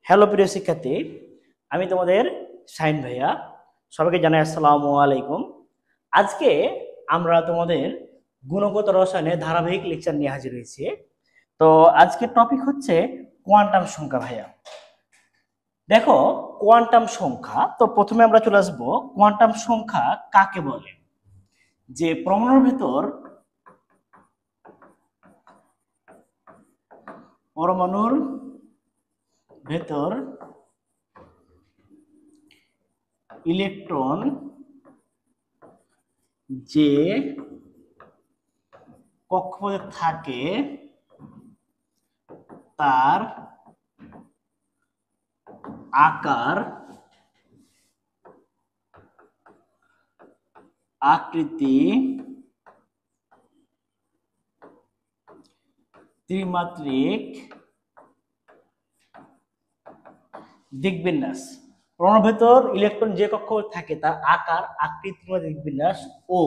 Hello প্রিয় শিক্ষার্থী, আমি তোমাদের শাহিন ভাইয়া। সবাইকে জানাই আসসালামু আলাইকুম। আজকে আমরা তোমাদের গুণগত রসায়নের ধারাবাহিক লেকচার নিয়ে হাজির হয়েছি। তো আজকের টপিক হচ্ছে কোয়ান্টাম সংখ্যা ভাইয়া। দেখো, কোয়ান্টাম সংখ্যা, তো প্রথমে আমরা চলে আসবো কোয়ান্টাম সংখ্যা কাকে বলে। যে পরমাণুর ভেতর ইলেকট্রন যে কক্ষপথে থাকে তার আকার, আকৃতি, ত্রিমাত্রিক দিকবিন্যাস। পরমাণুর ভেতর ইলেকট্রন যে কক্ষপথে থাকে তার আকার, আকৃতি, ত্রিমাত্রিক দিকবিন্যাস ও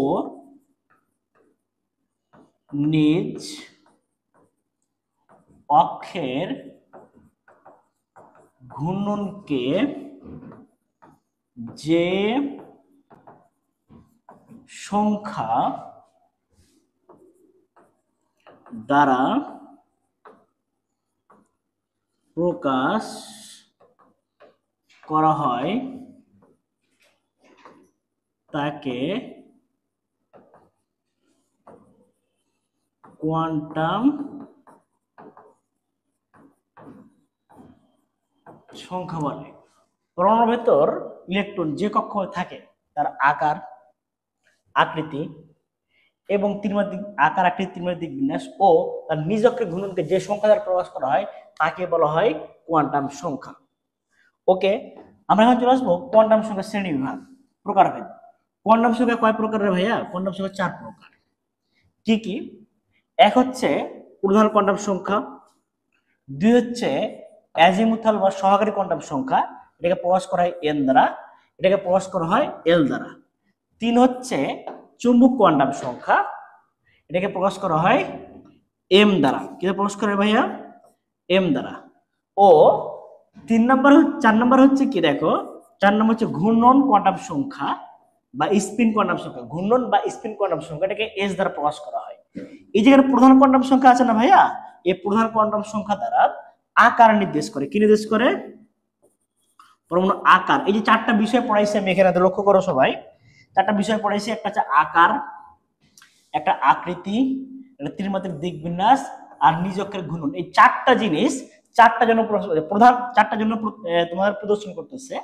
নিজ অক্ষের ঘূর্ণনকে যে সংখ্যা দ্বারা প্রকাশ করা হয় তাকে কোয়ান্টাম সংখ্যা বলে। পরমাণুর ভেতর ইলেকট্রন যে কক্ষপথে থাকে তার আকার, আকৃতি এবং ত্রিমাত্রিক আকার, আকৃতি, ত্রিমাত্রিক বিন্যাস ও তার নিজ অক্ষের ঘূর্ণনকে যে সংখ্যা দ্বারা প্রকাশ করা হয় তাকে বলা হয় কোয়ান্টাম সংখ্যা। ওকে, আমরা এখন চলে আসবো কোয়ান্টাম সংখ্যা শ্রেণী বিভাগ, প্রকারভেদ। কোয়ান্টাম সংখ্যা কয় প্রকারের ভাইয়া? কোয়ান্টাম সংখ্যা 4 প্রকার। কি কি? এক হচ্ছে ঊর্ধ্বমুখী কোয়ান্টাম সংখ্যা, দুই হচ্ছে অ্যাজিমুথাল বা সহকারী কোয়ান্টাম সংখ্যা, এটাকে প্রকাশ করা হয় এন দ্বারা, এটাকে প্রকাশ করা হয় এল দ্বারা। তিন হচ্ছে চুম্বক কোয়ান্টাম সংখ্যা, এটাকে প্রকাশ করা হয় এম দ্বারা। কি প্রকাশ করা হয় ভাইয়া? এম দ্বারা। ও 4 নম্বর হচ্ছে কি, দেখো 4 নম্বর হচ্ছে ঘূর্ণন কোয়ান্টাম সংখ্যা বা স্পিন কোয়ান্টাম সংখ্যা। ঘূর্ণন বা স্পিন কোয়ান্টাম সংখ্যা, এটাকে এস দ্বারা প্রকাশ করা হয়। এই জায়গায় প্রধান কোয়ান্টাম সংখ্যা আছে না ভাইয়া, এই প্রধান কোয়ান্টাম সংখ্যা দ্বারা আকার নির্দেশ করে। কি নির্দেশ করে? পরমাণু আকার। এই যে 4টা বিষয় পড়াইছি আমি এখানে, লক্ষ্য করো সবাই, 4টা বিষয় পড়াইছি। একটা হচ্ছে আকার, একটা আকৃতি, একটা ত্রিমাত্রিক দিকবিন্যাস আর নিজ অক্ষের ঘূর্ণন। এই 4টা জিনিস 4টা জন্য প্রধান 4টা জন্য তোমাদের প্রদর্শন করতেছে।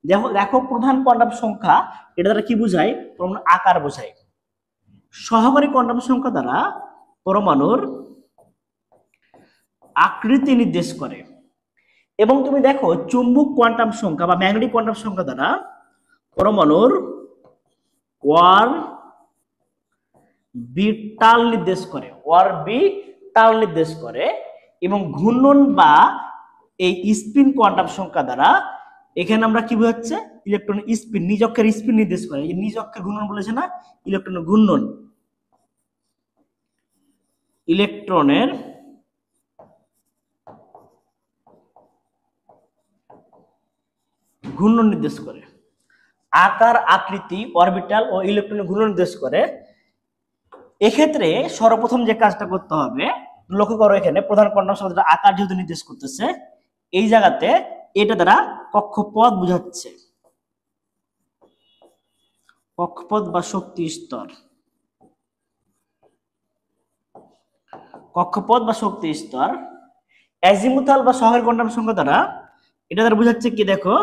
দেখো দেখো, প্রধান কোয়ান্টাম সংখ্যা এটা দ্বারা কি বোঝায়? পরমাণু আকার বোঝায়। সহকারী কোয়ান্টাম সংখ্যা দ্বারা পরমাণুর আকৃতি নির্দেশ করে। এবং তুমি দেখো চুম্বক কোয়ান্টাম সংখ্যা বা ম্যাগনেটিক কোয়ান্টাম সংখ্যা দ্বারা পরমাণুর অরবিটাল নির্দেশ করে, অরবিটাল নির্দেশ করে। এবং ঘূর্ণন বা এই স্পিন কোয়ান্টাম সংখ্যা দ্বারা এখানে আমরা কি বোঝাচ্ছে? ইলেকট্রনের স্পিন, নিজ অক্ষের স্পিন নির্দেশ করে। এই নিজ অক্ষের ঘূর্ণন বলেছে না, ইলেকট্রনের ঘূর্ণন, ইলেকট্রনের ঘূর্ণন নির্দেশ করে। আকার, আকৃতি, অরবিটাল ও ইলেকট্রনের ঘূর্ণন নির্দেশ করে। এক্ষেত্রে সর্বপ্রথম যে কাজটা করতে হবে, লক্ষ্য করো এখানে প্রধান কোয়ান্টাম সংখ্যা আকার যেহেতু নির্দেশ করতেছে, এই জায়গাতে এটা দ্বারা কক্ষপথ বোঝাচ্ছে, কক্ষপথ বা শক্তি স্তর, কক্ষপথ বা শক্তি স্তর। অ্যাজিমুথাল বা সহকারী কোয়ান্টাম সংখ্যা দ্বারা এটা দ্বারা বোঝাচ্ছে কি, দেখো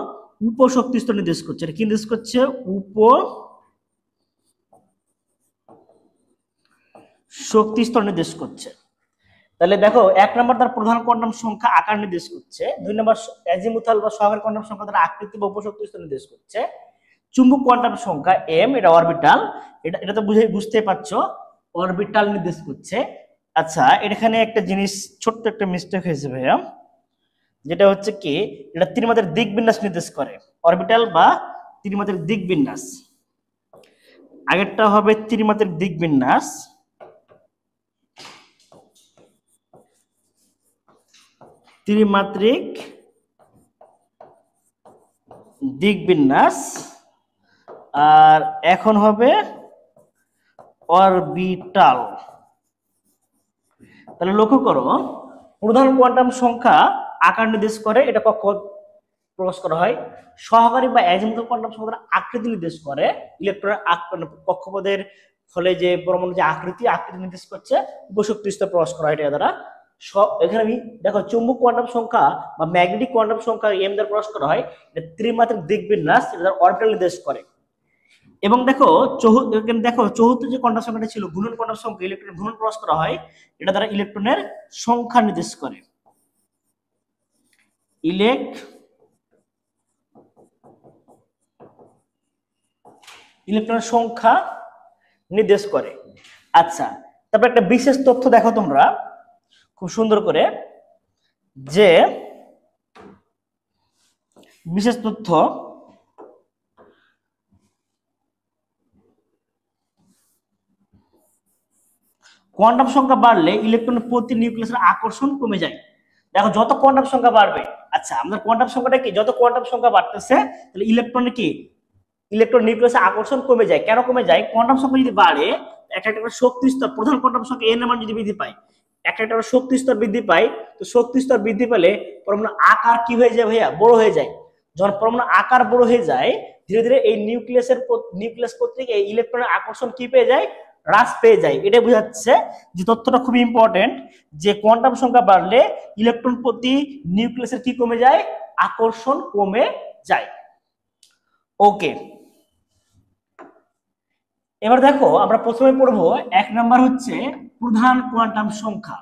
উপশক্তি স্তর নির্দেশ করছে। এটা কি নির্দেশ করছে? শক্তি স্তর নির্দেশ করছে। তাহলে দেখো 1 নম্বর তার প্রধান কোয়ান্টাম সংখ্যা আকার নির্দেশ করছে, 2 নম্বর অ্যাজিমুথাল বা সহকারী কোয়ান্টাম সংখ্যা দ্বারা আকৃতি বা উপশক্তি স্তর নির্দেশ করছে। চুম্বক কোয়ান্টাম সংখ্যা এম, এটা অরবিটাল, এটা তো বুঝতে পারছো, অরবিটাল নির্দেশ করছে। আচ্ছা, এখানে একটা জিনিস, ছোট্ট একটা মিস্টেক হয়েছে ভাইয়া, যেটা হচ্ছে কি, এটা ত্রিমাত্রিক দিকবিন্যাস নির্দেশ করে, অরবিটাল বা ত্রিমাত্রিক দিকবিন্যাস। আগেরটা হবে ত্রিমাত্রিক দিকবিন্যাস, ত্রিমাত্রিক দিক বিন্যাস, আর এখন হবে অরবিটাল। তাহলে লক্ষ্য করো, প্রধান কোয়ান্টাম সংখ্যা আকার নির্দেশ করে, এটা কক্ষপথ প্রকাশ করা হয়। সহকারী বা অ্যাজিমুথাল কোয়ান্টাম সংখ্যা আকৃতি নির্দেশ করে, ইলেকট্রনের কক্ষপথের ফলে যে পরমাণু যে আকৃতি নির্দেশ করছে, উপশক্তি স্তর প্রকাশ করা হয় এটা দ্বারা। এখানে আমি দেখো চুম্বক কোয়ান্টাম সংখ্যা বা ম্যাগনেটিক কোয়ান্টাম সংখ্যা এম দ্বারা প্রকাশ করা হয়, এটা ত্রিমাত্রিক দিক বিন্যাস, এটা দ্বারা অরবিটাল নির্দেশ করে। এবং দেখো চতুর্থ যে কোয়ান্টাম সংখ্যাটা ছিল ঘূর্ণন কোয়ান্টাম সংখ্যা, ইলেকট্রনের ঘূর্ণন প্রকাশ করা হয়, এটা দ্বারা ইলেকট্রনের সংখ্যা নির্দেশ করে। ইলেকট্রনের সংখ্যা নির্দেশ করে। আচ্ছা, তারপর একটা বিশেষ তথ্য দেখো তোমরা খুব সুন্দর করে, যে বিশেষ তথ্য কোয়ান্টাম সংখ্যা বাড়লে ইলেকট্রনের প্রতি নিউক্লিয়াসের আকর্ষণ কমে যায়। দেখো যত কোয়ান্টাম সংখ্যা বাড়বে, আচ্ছা আমাদের কোয়ান্টাম সংখ্যাটা কি, যত কোয়ান্টাম সংখ্যা বাড়তেছে তাহলে ইলেকট্রনের কি, ইলেকট্রন নিউক্লিয়াসের আকর্ষণ কমে যায়। কেন কমে যায়? কোয়ান্টাম সংখ্যা যদি বাড়ে, একটা শক্তি স্তর, প্রধান কোয়ান্টাম সংখ্যা এন এর মান যদি বৃদ্ধি পায়, একটা শক্তি স্তর বৃদ্ধি পায়, তো শক্তি স্তর বৃদ্ধি পেলে পরমাণু আকার কি হয়ে যায় ভাইয়া, বড় হয়ে যায়। যখন পরমাণু আকার বড় হয়ে যায়, ধীরে ধীরে এই নিউক্লিয়াস কর্তৃক এই ইলেকট্রনের আকর্ষণ কি পেয়ে যায়, হ্রাস পেয়ে যায়। এটাই বোঝাচ্ছে যে তথ্যটা খুবই ইম্পর্টেন্ট, যে কোয়ান্টাম সংখ্যা বাড়লে ইলেকট্রন প্রতি নিউক্লিয়াসের কি কমে যায়, আকর্ষণ কমে যায়। ওকে, এবার দেখো আমরা প্রথমে পড়বো 1 নাম্বার হচ্ছে প্রধান কোয়ান্টাম সংখ্যা।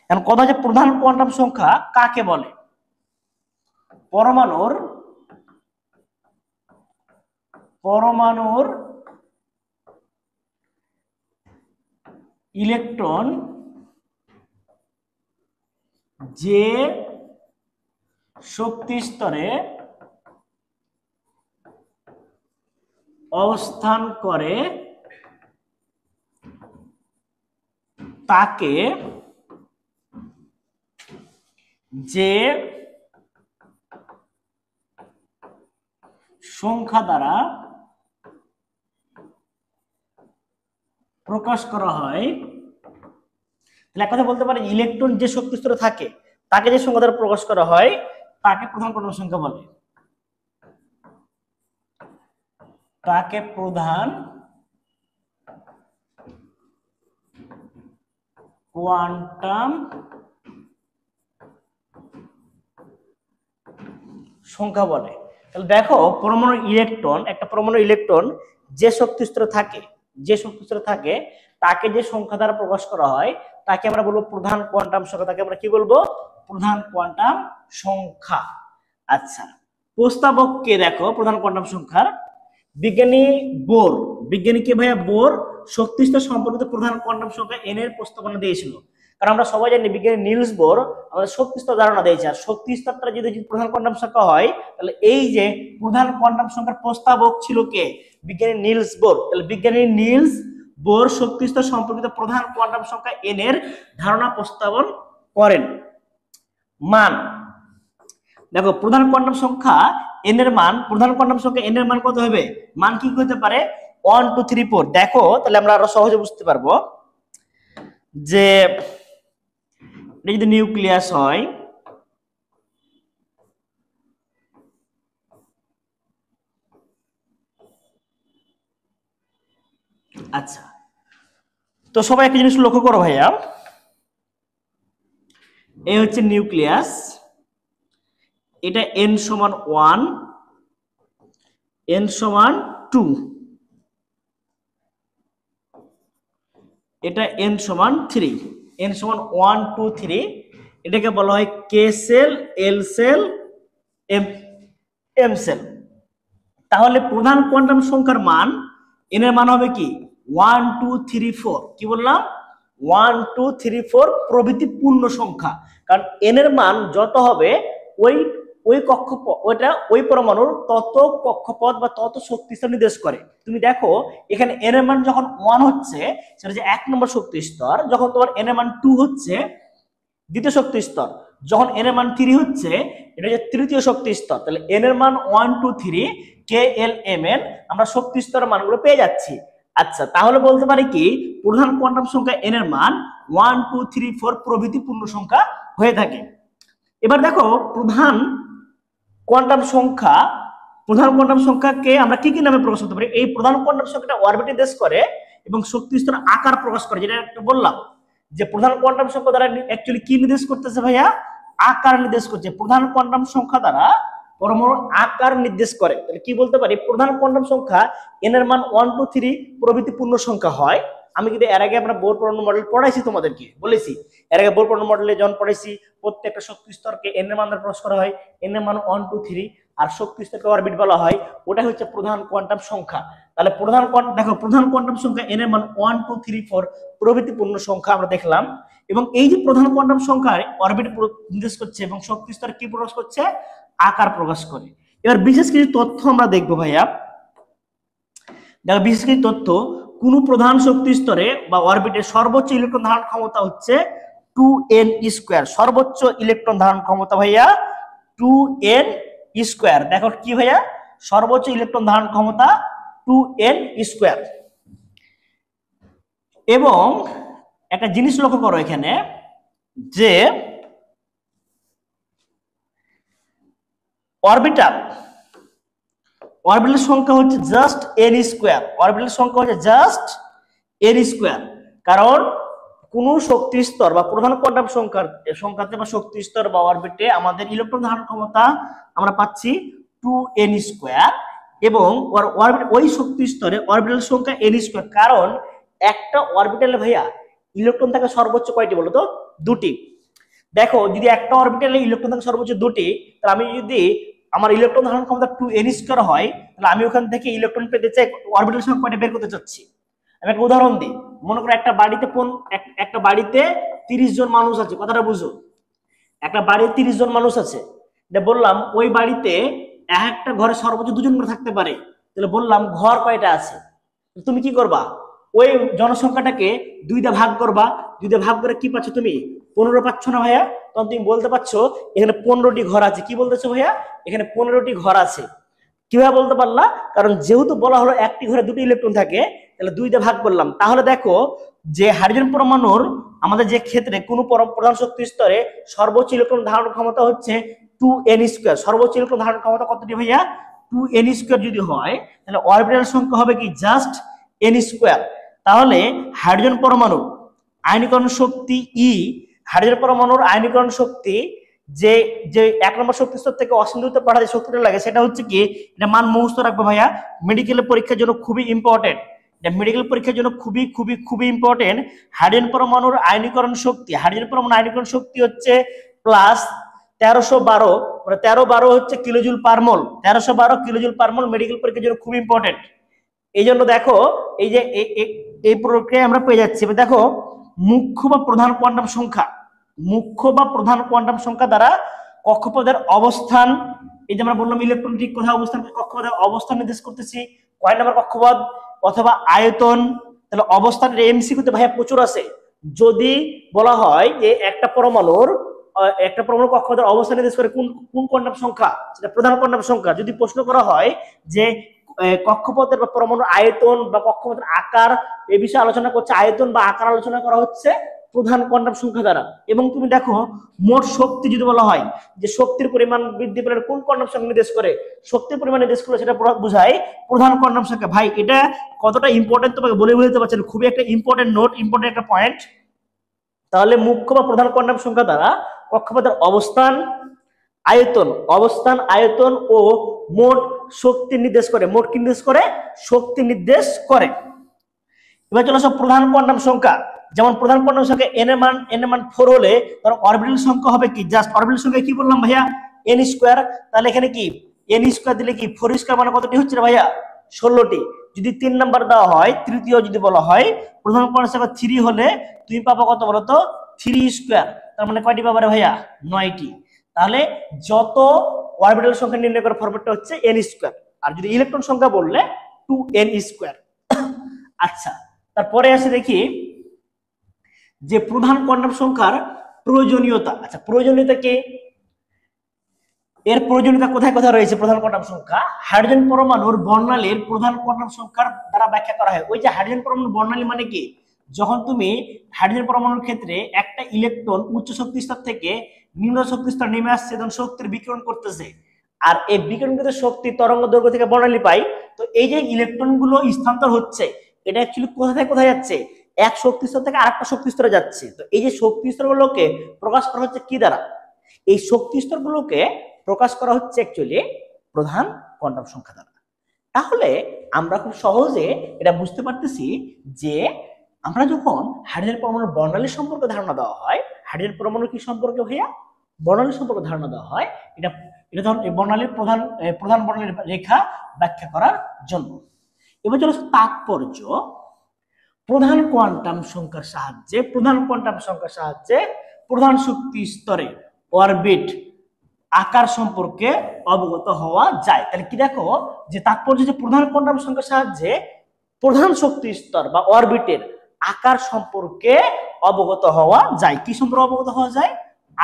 এখন কথা হচ্ছে প্রধান কোয়ান্টাম সংখ্যা কাকে বলে? পরমাণুর ইলেকট্রন যে শক্তি স্তরে অবস্থান করে তাকে যে সংখ্যা দ্বারা প্রকাশ করা হয়, তাহলে এক কথা বলতে পারি ইলেকট্রন যে শক্তি স্তরে থাকে তাকে যে সংখ্যা দ্বারা প্রকাশ করা হয় তাকে প্রধান কোয়ান্টাম সংখ্যা বলে। তাকে প্রধান কোয়ান্টাম সংখ্যা বলে। তাহলে দেখো পরমাণু ইলেকট্রন, একটা পরমাণু ইলেকট্রন যে শক্তি স্তরে থাকে তাকে যে সংখ্যা দ্বারা প্রকাশ করা হয় তাকে আমরা বলবো প্রধান কোয়ান্টাম সংখ্যা। তাকে আমরা কি বলবো? প্রধান কোয়ান্টাম সংখ্যা। আচ্ছা, প্রস্তাবক কে দেখো প্রধান কোয়ান্টাম সংখ্যার? বিজ্ঞানী বোর। বিজ্ঞানী কে ভাইয়া? বোর শক্তি স্তর সম্পর্কিত প্রধান কোয়ান্টাম সংখ্যা এন এর প্রস্তাবনা দিয়েছিল। কারণ আমরা সবাই জানি বিজ্ঞানী নিলস বোর আমাদের শক্তি স্তর ধারণা দিয়েছে, আর শক্তি স্তরটা যদি প্রধান কোয়ান্টাম সংখ্যা হয় তাহলে এই যে প্রধান কোয়ান্টাম সংখ্যার প্রস্তাবক ছিল কে? বিজ্ঞানী নিলস বোর। তাহলে বিজ্ঞানী নিলস বোর শক্তি স্তর সম্পর্কিত প্রধান কোয়ান্টাম সংখ্যা এন এর ধারণা প্রস্তাবন করেন। মান দেখো প্রধান কোয়ান্টাম সংখ্যা এন এর মান, প্রধান কোয়ান্টাম সংখ্যা এন এর মান কত হবে? মান কি হতে পারে? 1 2 3 4। দেখো তাহলে আমরা আরো সহজে বুঝতে পারবো যে এটা যদি নিউক্লিয়াস হয়, আচ্ছা তো সবাই একটা জিনিস লক্ষ্য করো ভাইয়া, এই হচ্ছে নিউক্লিয়াস, এটা n সমান 1, n সমান 2, এটা n সমান 3, n সমান 1 2 3, এটাকে বলা হয় কে সেল, এল সেল, এম সেল। তাহলে প্রধান কোয়ান্টাম সংখ্যার মান n এর মান হবে কি? 1 2 3 4। কি বললাম? 1 2 3 4 প্রভৃতি পূর্ণ সংখ্যা। কারণ n এর মান যত হবে ওই কক্ষপথ, ওই পরমাণুর তত কক্ষপথ বা তত শক্তি স্তর নির্দেশ করে। তুমি দেখো এখানে n এর মান যখন 1 হচ্ছে সেটা যে 1 নম্বর শক্তি স্তর, যখন তোমার n এর মান 2 হচ্ছে দ্বিতীয় শক্তি স্তর। যখন n এর মান 3 হচ্ছে, এটা হচ্ছে তৃতীয় শক্তি স্তর। তাহলে n এর মান 1 2 3 KLMN আমরা শক্তি স্তরের মানগুলো পেয়ে যাচ্ছি। আচ্ছা, তাহলে বলতে পারি কি প্রধান কোয়ান্টাম সংখ্যা n এর মান 1 2 3 4 প্রভৃতি পূর্ণ সংখ্যা হয়ে থাকে। এবার দেখো প্রধান কোয়ান্টাম সংখ্যাকে আমরা কি কি নামে প্রকাশ করতে পারি? এই প্রধান কোয়ান্টাম সংখ্যাটা অরবিট নির্দেশ করে এবং শক্তি স্তর আকার প্রকাশ করে, যেটা একটু বললাম যে প্রধান কোয়ান্টাম সংখ্যা দ্বারা অ্যাকচুয়ালি কি নির্দেশ করতেছে ভাইয়া? আকার নির্দেশ করছে। প্রধান কোয়ান্টাম সংখ্যা দ্বারা পরমাণুর আকার নির্দেশ করে। তাহলে কি বলতে পারি? প্রধান কোয়ান্টাম সংখ্যা n এর মান 1 2 3 প্রভৃতি পূর্ণ সংখ্যা হয়। আমি কিন্তু এর আগে আমরা বোর পরমাণু মডেল পড়াইছি, তোমাদেরকে বলেছি এর আগে বোর পরমাণু মডেলে যখন পড়াইছি প্রত্যেকটা শক্তি স্তরকে n এর মান দ্বারা প্রকাশ করা হয়। n এর মান 1 2 3 আর শক্তি স্তরকে অরবিট বলা হয়, ওটা হচ্ছে প্রধান কোয়ান্টাম সংখ্যা। তাহলে প্রধান কোয়ান্টাম সংখ্যা n এর মান 1 2 3 4 প্রভৃতি পূর্ণ সংখ্যা আমরা দেখলাম। এবং এই যে প্রধান কোয়ান্টাম সংখ্যা অরবিট নির্দেশ করছে এবং শক্তি স্তর কি প্রকাশ করছে? আকার প্রকাশ করে। এবার বিশেষ কিছু তথ্য আমরা দেখবো ভাইয়া। দেখো বিশেষ কিছু তথ্য, কোন প্রধান শক্তি স্তরে বা অরবিটের সর্বোচ্চ ইলেকট্রন ধারণ ক্ষমতা হচ্ছে 2n স্কয়ার। সর্বোচ্চ ইলেকট্রন ধারণ ক্ষমতা ভাইয়া 2n স্কয়ার। দেখো কি ভাইয়া? সর্বোচ্চ ইলেকট্রন ধারণ ক্ষমতা 2n স্কয়ার। এবং একটা জিনিস লক্ষ্য করো এখানে যে অরবিটাল সংখ্যা হচ্ছে জাস্ট n স্কয়ার। অরবিটাল সংখ্যা হচ্ছে জাস্ট n স্কয়ার। কারণ কোন শক্তি স্তর বা প্রধান কোয়ান্টাম সংখ্যাতে বা শক্তি স্তর বা অরবিটে আমাদের ইলেকট্রন ধারণ ক্ষমতা আমরা পাচ্ছি 2n স্কয়ার এবং ওই শক্তি স্তরে অরবিটাল সংখ্যা n স্কয়ার। কারণ একটা অরবিটালে ভাইয়া ইলেকট্রন থাকে সর্বোচ্চ কয়টি বলো তো? দুটি। দেখো যদি একটা অরবিটালে ইলেকট্রন থাকে সর্বোচ্চ দুটি, তাহলে আমি যদি আমার ইলেকট্রন ধারণ ক্ষমতা 2n স্কয়ার হয়, তাহলে আমি ওখান থেকে ইলেকট্রন পেতে চাই অরবিটাল সংখ্যা কয়টা বের করতে চাচ্ছি। আমি একটা উদাহরণ দিই। মনে করো একটা বাড়িতে 30 জন মানুষ আছে। কথাটা বুঝো, একটা বাড়িতে 30 জন মানুষ আছে। বললাম ওই বাড়িতে একটা ঘরে সর্বোচ্চ 2 জন করে থাকতে পারে। তাহলে বললাম ঘর কয়টা আছে? তুমি কি করবা? ওই জনসংখ্যাটাকে 2 দিয়ে ভাগ করবা। 2 দিয়ে ভাগ করে কি পাচ্ছ তুমি? 15 পাচ্ছ না ভাইয়া? তখন তুমি বলতে পারছো এখানে 15টি ঘর আছে। কি বলতেছো ভাইয়া? এখানে 15টি ঘর আছে। কিভাবে বলতে পারলা? কারণ যেহেতু বলা হলো একটি ঘরে 2টি ইলেকট্রন থাকে, তাহলে 2 দিয়ে ভাগ করলাম। তাহলে দেখো যে হাইড্রোজেন পরমাণুর আমাদের যে ক্ষেত্রে কোন প্রধান শক্তি স্তরে সর্বোচ্চ ইলেকট্রন ধারণ ক্ষমতা হচ্ছে 2n স্কয়ার। সর্বোচ্চ ইলেকট্রন ধারণ ক্ষমতা কতটি ভাইয়া? 2n স্কয়ার যদি হয়, তাহলে অরবিটাল সংখ্যা হবে কি? Just n square. তাহলে হাইড্রোজেন পরমাণু আয়নীকরণ শক্তি হাইড্রোজেন পরমাণুর আয়নীকরণ শক্তি যে যে 1 নম্বর শক্তি স্তর থেকে অসীম দূরত্বে পাঠাতে শক্তিটা লাগে, সেটা হচ্ছে কি? এটা মান মুখস্থ রাখবো ভাইয়া, মেডিকেলের পরীক্ষার জন্য খুবই ইম্পর্টেন্ট। এটা মেডিকেল পরীক্ষার জন্য খুবই খুবই খুবই ইম্পর্টেন্ট। হাইড্রোজেন পরমাণুর আয়নীকরণ শক্তি হচ্ছে প্লাস 1312, মানে 1312 হচ্ছে কিলোজুল পার মোল। 1312 কিলোজুল পার মোল মেডিকেল পরীক্ষার জন্য খুব ইম্পর্টেন্ট। এই জন্য দেখো এই যে এই প্রক্রিয়া আমরা পেয়ে যাচ্ছি। দেখো মুখ্য বা প্রধান কোয়ান্টাম সংখ্যা দ্বারা কক্ষপথের অবস্থান, এই যে আমরা বললাম ইলেকট্রন ঠিক কোথায় অবস্থান, কক্ষপথের অবস্থান নির্দেশ করতেছি। কয় নম্বর কক্ষপথ অথবা আয়তন। তাহলে অবস্থানের এমসিকিউতে ভাইয়া প্রচুর আছে। যদি বলা হয় যে একটা পরমাণু কক্ষপথের অবস্থান নির্দেশ করে কোন কোয়ান্টাম সংখ্যা, সেটা প্রধান কোয়ান্টাম সংখ্যা। যদি প্রশ্ন করা হয় যে কক্ষপথের বা পরমাণুর আয়তন বা কক্ষপথের আকার, এই বিষয়ে আলোচনা করছে, আয়তন বা আকার আলোচনা করা হচ্ছে প্রধান কোয়ান্টাম সংখ্যা দ্বারা। এবং তুমি দেখো মোট শক্তি যদি বলা হয় যে শক্তির পরিমাণ বৃদ্ধি পেলে কোন কোয়ান্টাম সংখ্যা নির্দেশ করে, শক্তির পরিমাণ নির্দেশ করে সেটা বোঝায় প্রধান কোয়ান্টাম সংখ্যা। ভাই এটা কতটা ইম্পর্টেন্ট তোমাকে বলে দিতে পারছেন, খুবই একটা ইম্পর্টেন্ট নোট, ইম্পর্টেন্ট একটা পয়েন্ট। তাহলে মুখ্য বা প্রধান কোয়ান্টাম সংখ্যা দ্বারা কক্ষপথের অবস্থান, আয়তন ও মোট শক্তি নির্দেশ করে। মোট কি নির্দেশ করে? শক্তি নির্দেশ করে। এবার চলে আসো প্রধান কোয়ান্টাম সংখ্যা। যেমন প্রধান কোয়ান্টাম সংখ্যা n এর মান 4 হলে তার অরবিটাল সংখ্যা হবে কি? জাস্ট অরবিটাল সংখ্যা কি বললাম ভাইয়া? n square. তাহলে এখানে কি n স্কয়ার দিলে কি 4 স্কয়ার মানে কতটি হচ্ছে ভাইয়া? 16টি। যদি 3 নাম্বার দেওয়া হয়, তৃতীয় যদি বলা হয় প্রধান কোয়ান্টাম সংখ্যা 3 হলে তুমি পাবা কত বলো তো? 3 স্কয়ার। তার মানে কয়টি পাবা রে ভাইয়া? 9টি। তাহলে যত অরবিটাল সংখ্যা নির্ণয় করার ফরম্যাটটা হচ্ছে n স্কয়ার। আর যদি ইলেকট্রন সংখ্যা বললে 2n স্কয়ার। আচ্ছা, তারপরে আসে দেখি যে প্রধান কোয়ান্টাম সংখ্যার প্রয়োজনীয়তা। আচ্ছা, প্রয়োজনীয়তা কি? এর প্রয়োজনীয়তা কোথায় কোথায় রয়েছে? প্রধান কোয়ান্টাম সংখ্যা হাইড্রোজেন পরমাণুর বর্ণালীর প্রধান কোয়ান্টাম সংখ্যার দ্বারা ব্যাখ্যা করা হয়। ওই যে হাইড্রোজেন পরমাণুর বর্ণালী মানে কি? যখন তুমি হাইড্রোজেন পরমাণুর ক্ষেত্রে একটা ইলেকট্রন উচ্চ শক্তি স্তর থেকে নিম্ন শক্তি স্তর নেমে আসছে, তখন শক্তির বিকিরণ করতেছে, আর এই বিকিরণকৃত শক্তি তরঙ্গ দৈর্ঘ্য থেকে বর্ণালী পাই। তো এই যে ইলেকট্রন গুলো স্থানান্তর হচ্ছে, এটা অ্যাকচুয়ালি কোথা থেকে কোথায় যাচ্ছে? এক শক্তি স্তর থেকে আরেকটা শক্তি স্তরে যাচ্ছে। তো এই যে শক্তি স্তরগুলোকে প্রকাশ করা হচ্ছে কি দ্বারা? এই শক্তি স্তরগুলোকে প্রকাশ করা হচ্ছে অ্যাকচুয়ালি প্রধান কোয়ান্টাম সংখ্যা দ্বারা। তাহলে আমরা খুব সহজে এটা বুঝতে পারতেছি যে আমরা যখন হাইড্রোজেন পরমাণুর বর্ণালী সম্পর্কে ধারণা দেওয়া হয়, হাইড্রোজেন পরমাণু কি সম্পর্কে ভাইয়া? বর্ণালী সম্পর্কে ধারণা দেওয়া হয়, এটা এটা ধরুন এই বর্ণালীর প্রধান বর্ণালীর রেখা ব্যাখ্যা করার জন্য। এবার চলো তাৎপর্য। প্রধান কোয়ান্টাম সংখ্যার সাহায্যে প্রধান শক্তি স্তরে অরবিট আকার সম্পর্কে অবগত হওয়া যায়। তাহলে কি দেখো যে তাৎপর্য, যে প্রধান কোয়ান্টাম সংখ্যার সাহায্যে প্রধান শক্তি স্তর বা অরবিটের আকার সম্পর্কে অবগত হওয়া যায়। কি সম্পর্কে অবগত হওয়া যায়?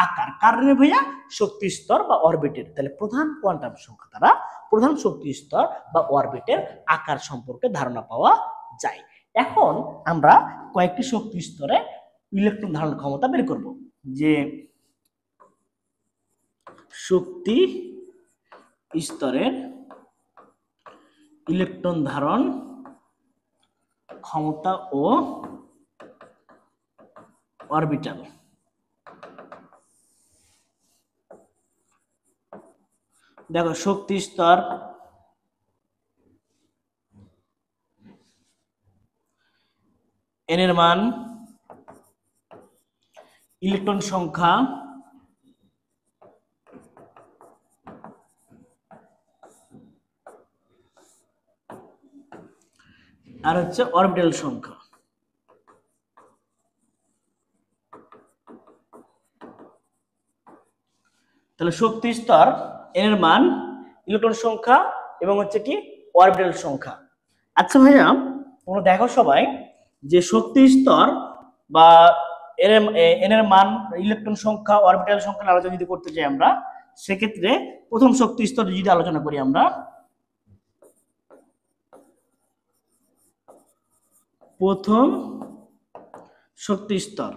আকার। কারণে ভাইয়া? শক্তি স্তর বা অরবিটের। তাহলে প্রধান কোয়ান্টাম সংখ্যা দ্বারা প্রধান শক্তি স্তর বা অরবিটের আকার সম্পর্কে ধারণা পাওয়া যায়। এখন আমরা কয়েকটি শক্তি স্তরে ইলেকট্রন ধারণ ক্ষমতা বের করব। যে শক্তি স্তরের ইলেকট্রন ধারণ ক্ষমতা ও অরবিটাল। দেখো, শক্তি স্তর, এন এর মান, ইলেকট্রন সংখ্যা, আর হচ্ছে অরবিটাল সংখ্যা। তাহলে শক্তি স্তর, এন এর মান, ইলেকট্রন সংখ্যা এবং হচ্ছে কি অরবিটাল সংখ্যা। আচ্ছা ভাইয়া, তোমরা দেখো সবাই যে শক্তি স্তর বা এন এর মান, ইলেকট্রন সংখ্যা, অরবিটাল সংখ্যা আলোচনা যদি করতে চাই আমরা, সেক্ষেত্রে প্রথম শক্তি স্তর যদি আলোচনা করি আমরা, প্রথম শক্তি স্তর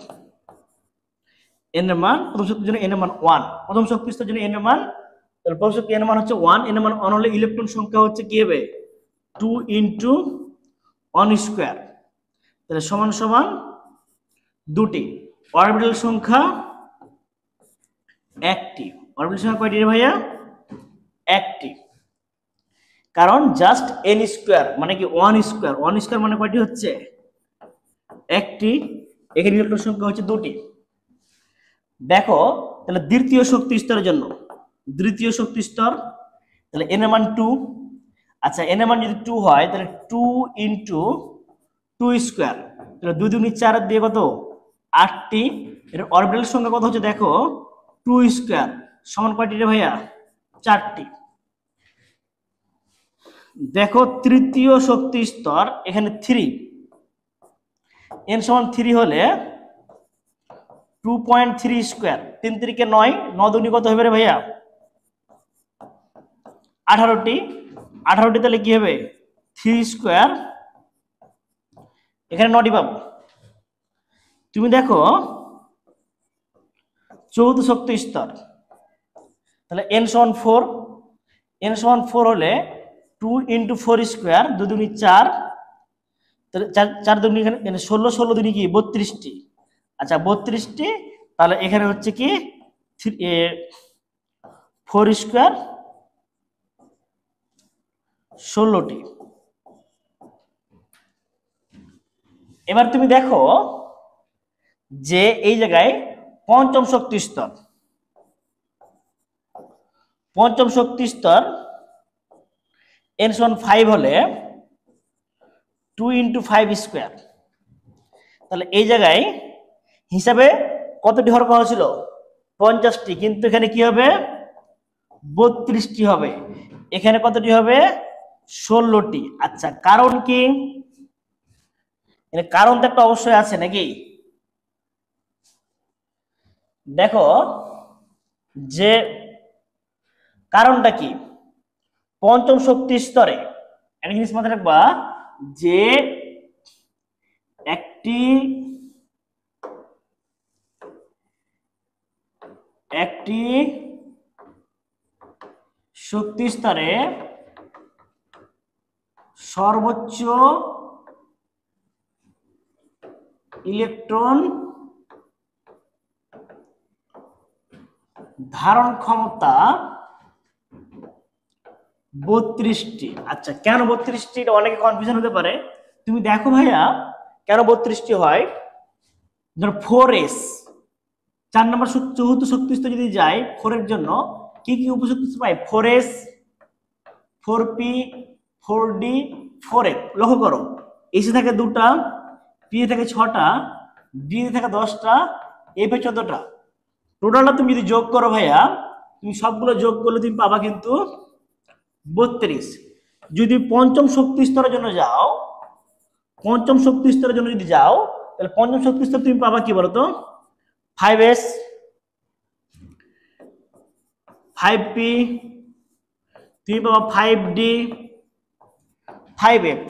এন এর মান, প্রথম শক্তির জন্য এন এর মান 1, প্রথম শক্তি স্তরের জন্য এন এর মান, তাহলে প্রথম শক্তি এন এর মান হচ্ছে 1, এন এর মান 1 হলে ইলেকট্রন সংখ্যা হচ্ছে কি হবে? 2 × 1 স্কয়ার, তাহলে সমান সমান 2টি। অরবিটাল সংখ্যা 1টি। অরবিটাল সংখ্যা কয়টি রে ভাইয়া? 1টি। কারণ জাস্ট এন স্কয়ার মানে কি 1 স্কয়ার, 1 স্কয়ার মানে কয়টি হচ্ছে? 1টি। এখানে ইলেকট্রন সংখ্যা হচ্ছে 2টি। দেখো তাহলে দ্বিতীয় শক্তি স্তরের জন্য, দ্বিতীয় শক্তি স্তর, তাহলে এন এর মান 2। আচ্ছা, এন এর মান যদি 2 হয় তাহলে 2 × 2 স্কয়ার, তাহলে 2 × 2 = 4 দিয়ে কত? 8টি। এর অরবিটাল সংখ্যা কত হচ্ছে দেখো? 2 স্কয়ার সমান কয়টি রে ভাইয়া? 4টি। দেখো তৃতীয় শক্তি স্তর, এখানে 3, এন সমান 3 হলে 2.3 স্কয়ার, 3 × 3 = 9, 9 × 2 কত হবে রে ভাইয়া? 18টি। 18টি তাহলে কি হবে? 3 স্কয়ার, এখানে 9টি পাবো। তুমি দেখো চৌদ্দ শক্তি স্তর, তাহলে n সমান 4, n সমান 4 হলে 2 × 4 স্কয়ার, 2 × 2 = 4, তাহলে 4 × 2 এখানে 16, 16 × 2 কি 32টি। আচ্ছা 32টি, তাহলে এখানে হচ্ছে কি 4 স্কয়ার 16টি। এবার তুমি দেখো যে এই জায়গায় পঞ্চম শক্তি স্তর, পঞ্চম শক্তি স্তর n সমান 5 হলে 2 × 5 স্কয়ার, তাহলে এই জায়গায় হিসাবে কতটি হওয়ার কথা ছিল? 50টি, কিন্তু এখানে কি হবে? 32টি হবে। এখানে কতটি হবে? 16টি। আচ্ছা কারণ কি? কারণ তো একটা অবশ্যই আছে নাকি? দেখো যে কারণটা কি, পঞ্চম শক্তি স্তরে একটা জিনিস মাথায় রাখবা যে একটি একটি শক্তি স্তরে সর্বোচ্চ ইলেকট্রন ধারণ ক্ষমতা 32টি। আচ্ছা, কেন 32টি? এটা অনেকে কনফিউশন হতে পারে। তুমি দেখো ভাইয়া কেন 32টি হয়। ধরো 4s 4 নম্বর চতুর্থ শক্তি স্তর যদি যায় 4 এর জন্য কি কি উপশক্তি পাই? 4s 4p 4d 4f। লক্ষ্য করো, এসে থাকে 2টা, পি এ থাকে 6টা, ডি এ থাকে 10টা, এফ এ 14টা। টোটালটা তুমি যদি যোগ করো ভাইয়া, তুমি সবগুলো যোগ করলে তুমি পাবা কিন্তু 32। যদি পঞ্চম শক্তি স্তরের জন্য যাও, পঞ্চম শক্তি স্তরের জন্য যদি যাও, তাহলে পঞ্চম শক্তি স্তর তুমি পাবা কি বলতো? 5s 5p, তুমি পাবা 5d 5f।